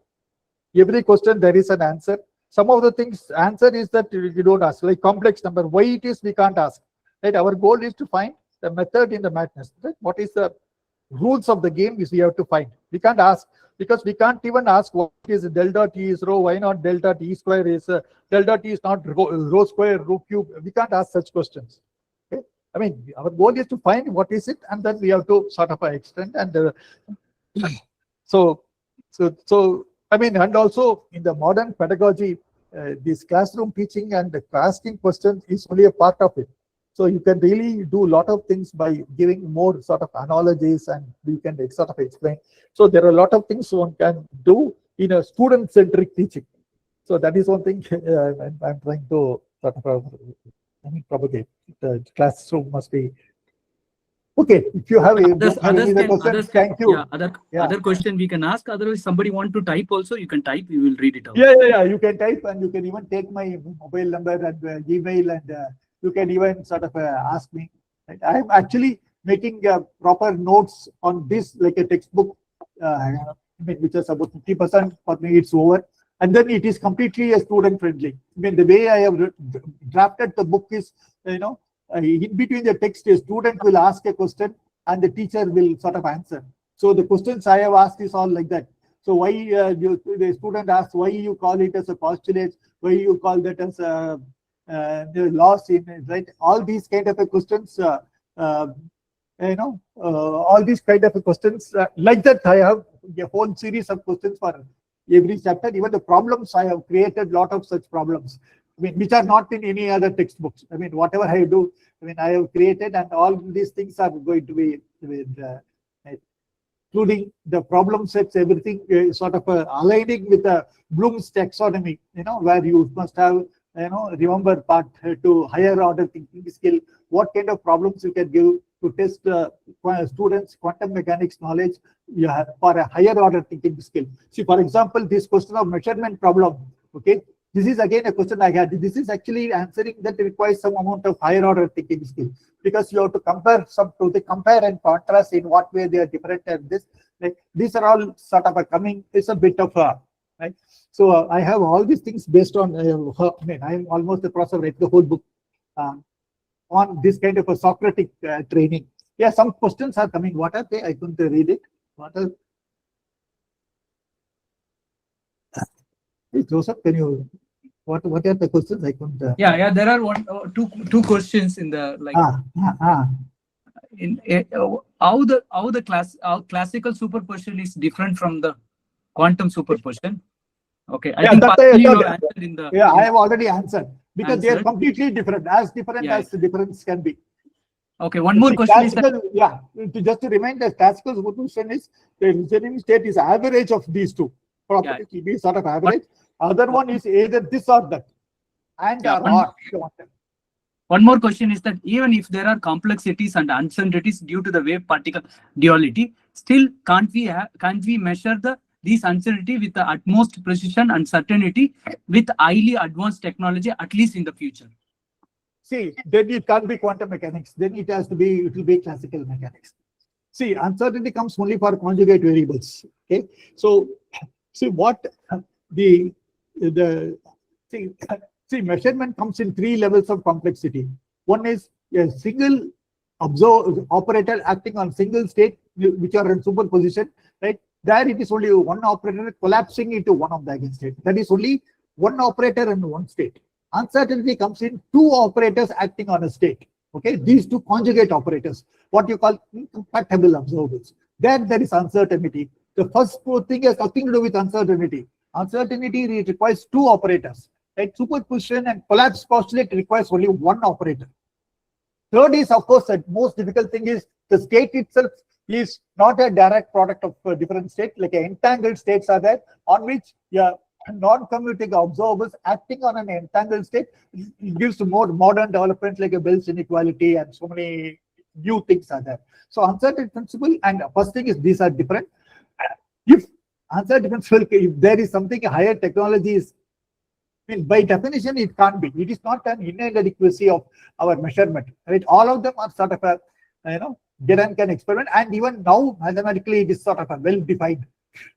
Every question there is an answer. Some of the things answer is that you don't ask, like complex number. Why it is we can't ask. Right? Our goal is to find the method in the madness. Right? What is the rules of the game is we have to find. We can't ask because we can't even ask what is delta t is rho, why not delta t square is delta t is not rho square, rho cube. We can't ask such questions. Okay? I mean, our goal is to find what is it, and then we have to sort of extend. And so I mean, and also in the modern pedagogy, this classroom teaching and asking questions is only a part of it. So you can really do a lot of things by giving more sort of analogies, and you can sort of explain. So there are a lot of things one can do in a student-centric teaching. So that is one thing I'm trying to sort of propagate. The classroom must be okay. If you have thank you. Yeah, other question we can ask. Otherwise, somebody want to type also, you can type. We will read it out. Yeah. You can type, and you can even take my mobile number and email, and you can even sort of ask me. Right? I'm actually making proper notes on this, like a textbook, which is about 50% for me. It's over, and then it is completely student friendly. I mean, the way I have drafted the book is, in between the text, a student will ask a question and the teacher will sort of answer. So the questions I have asked is all like that. So why the student asks why you call it as a postulate, why you call that as a the loss in it, right? All these kind of questions, all these kind of questions like that. I have a whole series of questions for every chapter. Even the problems, I have created a lot of such problems. I mean, which are not in any other textbooks. I mean, whatever I do, I mean, I have created, and all these things are going to be including the problem sets, everything sort of aligning with the Bloom's taxonomy. Where you must have remember part to higher order thinking skill, what kind of problems you can give to test students' quantum mechanics knowledge for a higher order thinking skill. See, for example, this question of measurement problem, okay, this is again a question I had. This is actually answering that requires some amount of higher order thinking skill, because you have to compare compare and contrast in what way they are different, and this, like, these are all sort of it's a bit of a, right. So I have all these things based on, I am almost the process of writing the whole book on this kind of a Socratic training. Yeah, some questions are coming. What are they? I couldn't read it. What are? Hey, Joseph, can you? What are the questions? I couldn't. Yeah. There are two questions in the like. In how classical superposition is different from the quantum superposition. Okay, I think you have answered in the. Yeah, I have already answered, because they are completely different, as different as the difference can be. Okay, one more question is that, just to remind that classical superposition is the reasoning state is average of these two properties. It is sort of average. Other one is either this or that, and or. One more question is that even if there are complexities and uncertainties due to the wave particle duality, still can't we measure these uncertainty with the utmost precision and certainty with highly advanced technology, at least in the future? See, then it can't be quantum mechanics. Then it will be classical mechanics. See, uncertainty comes only for conjugate variables. Okay, so see what see, measurement comes in 3 levels of complexity. One is a single operator acting on single state, which are in superposition, right? There it is only one operator collapsing into one of the eigenstates. That is only one operator and one state. Uncertainty comes in 2 operators acting on a state. Okay, these 2 conjugate operators, what you call incompatible observables. Then there is uncertainty. The first thing has nothing to do with uncertainty. Uncertainty requires 2 operators. Right? Superposition and collapse postulate requires only one operator. Third is, of course, the most difficult thing is the state itself is not a direct product of a different state, like entangled states are there, on which non-commuting observables acting on an entangled state gives more modern development, like a Bell's inequality, and so many new things are there. So uncertainty principle, and first thing is these are different. If uncertainty principle, if there is something higher technology is, by definition, it can't be. It is not an inadequacy of our measurement. Right? All of them are sort of a, Gedanken experiment, and even now mathematically it is sort of a well-defined.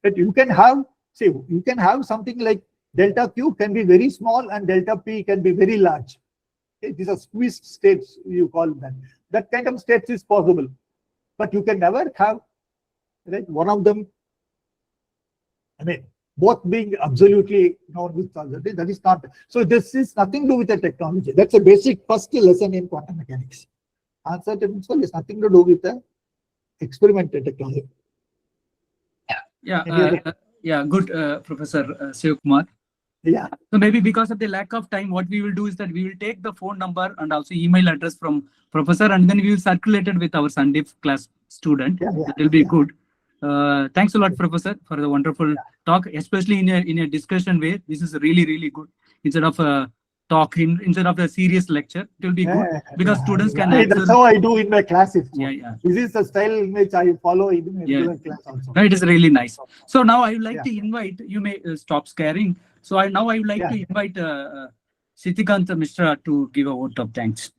That you can have, you can have something like delta Q can be very small and delta P can be very large. Okay? These are squeezed states, you call them. That kind of states is possible, but you can never have, right, one of them. Both being absolutely known with uncertainty, that is not. So this is nothing to do with the technology. That's a basic first lesson in quantum mechanics. Uncertainty principle is nothing to do with the experimental technology. Good, Professor Sivakumar. Yeah. So maybe because of the lack of time, what we will do is that we will take the phone number and also email address from Professor, and then we will circulate it with our Sunday class student. That will be good. Thanks a lot, Professor, for the wonderful talk, especially in a discussion way. This is really, really good. Instead of a talk, instead of a serious lecture, it will be good because students can answer. That's how I do in my classes. This is the style in which I follow in my class also. It is really nice. So now I would like to invite, you may stop scaring. So I would like to invite Sitikant Mishra to give a vote of thanks.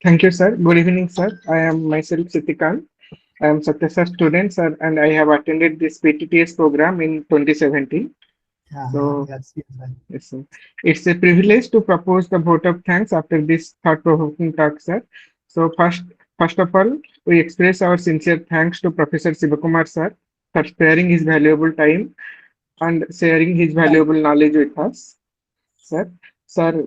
Thank you, sir. Good evening, sir. I am myself Sitikant. I am Satyasar student, sir, and I have attended this PTTS program in 2017. So, yes, sir. It's a privilege to propose the vote of thanks after this thought-provoking talk, sir. So first of all, we express our sincere thanks to Professor Sivakumar, sir, for sparing his valuable time and sharing his valuable knowledge with us. Sir,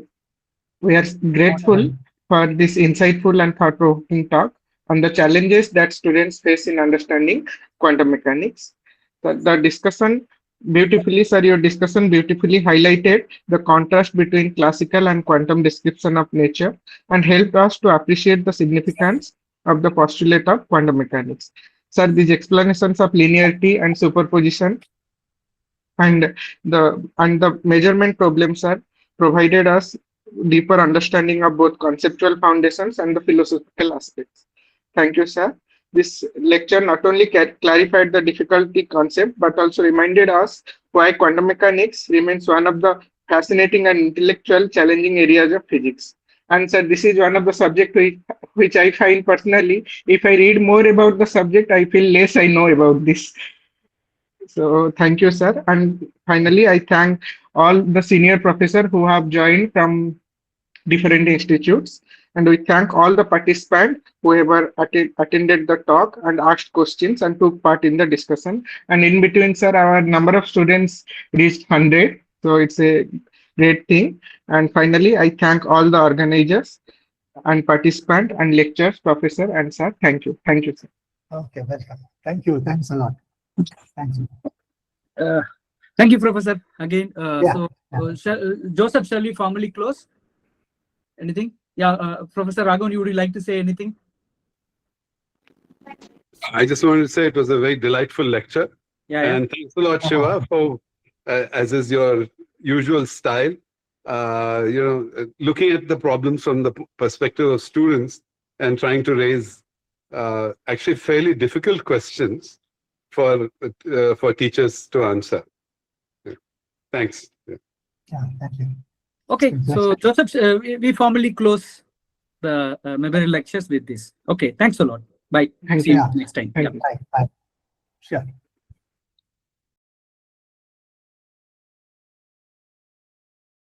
we are grateful for this insightful and thought-provoking talk on the challenges that students face in understanding quantum mechanics. The discussion beautifully, sir, your discussion beautifully highlighted the contrast between classical and quantum description of nature and helped us to appreciate the significance of the postulate of quantum mechanics. Sir, these explanations of linearity and superposition and the measurement problems, sir, provided us deeper understanding of both conceptual foundations and the philosophical aspects. Thank you, sir. This lecture not only clarified the difficulty concept, but also reminded us why quantum mechanics remains one of the fascinating and intellectual challenging areas of physics. And sir, this is one of the subjects which I find personally, if I read more about the subject, I feel less I know about this. So thank you, sir. And finally, I thank all the senior professors who have joined from different institutes. And we thank all the participants who ever attended the talk and asked questions and took part in the discussion. And in between, sir, our number of students reached 100. So it's a great thing. And finally, I thank all the organizers and participants and lecturers, professor and sir. Thank you. Thank you, sir. Okay, welcome. Thank you. Thanks a lot. Thank you. Thank you, Professor. Again, Yeah. Joseph, shall we formally close? Anything? Yeah, Professor Raghavan, would you like to say anything? I just wanted to say it was a very delightful lecture. Yeah, and thanks a lot, Shiva, for, as is your usual style, looking at the problems from the perspective of students and trying to raise actually fairly difficult questions for teachers to answer. Yeah. Thanks. Yeah, thank you. Okay, so Joseph, we formally close the memorial lectures with this. Okay, thanks a lot. Bye. See you next time. Bye. Bye. Sure.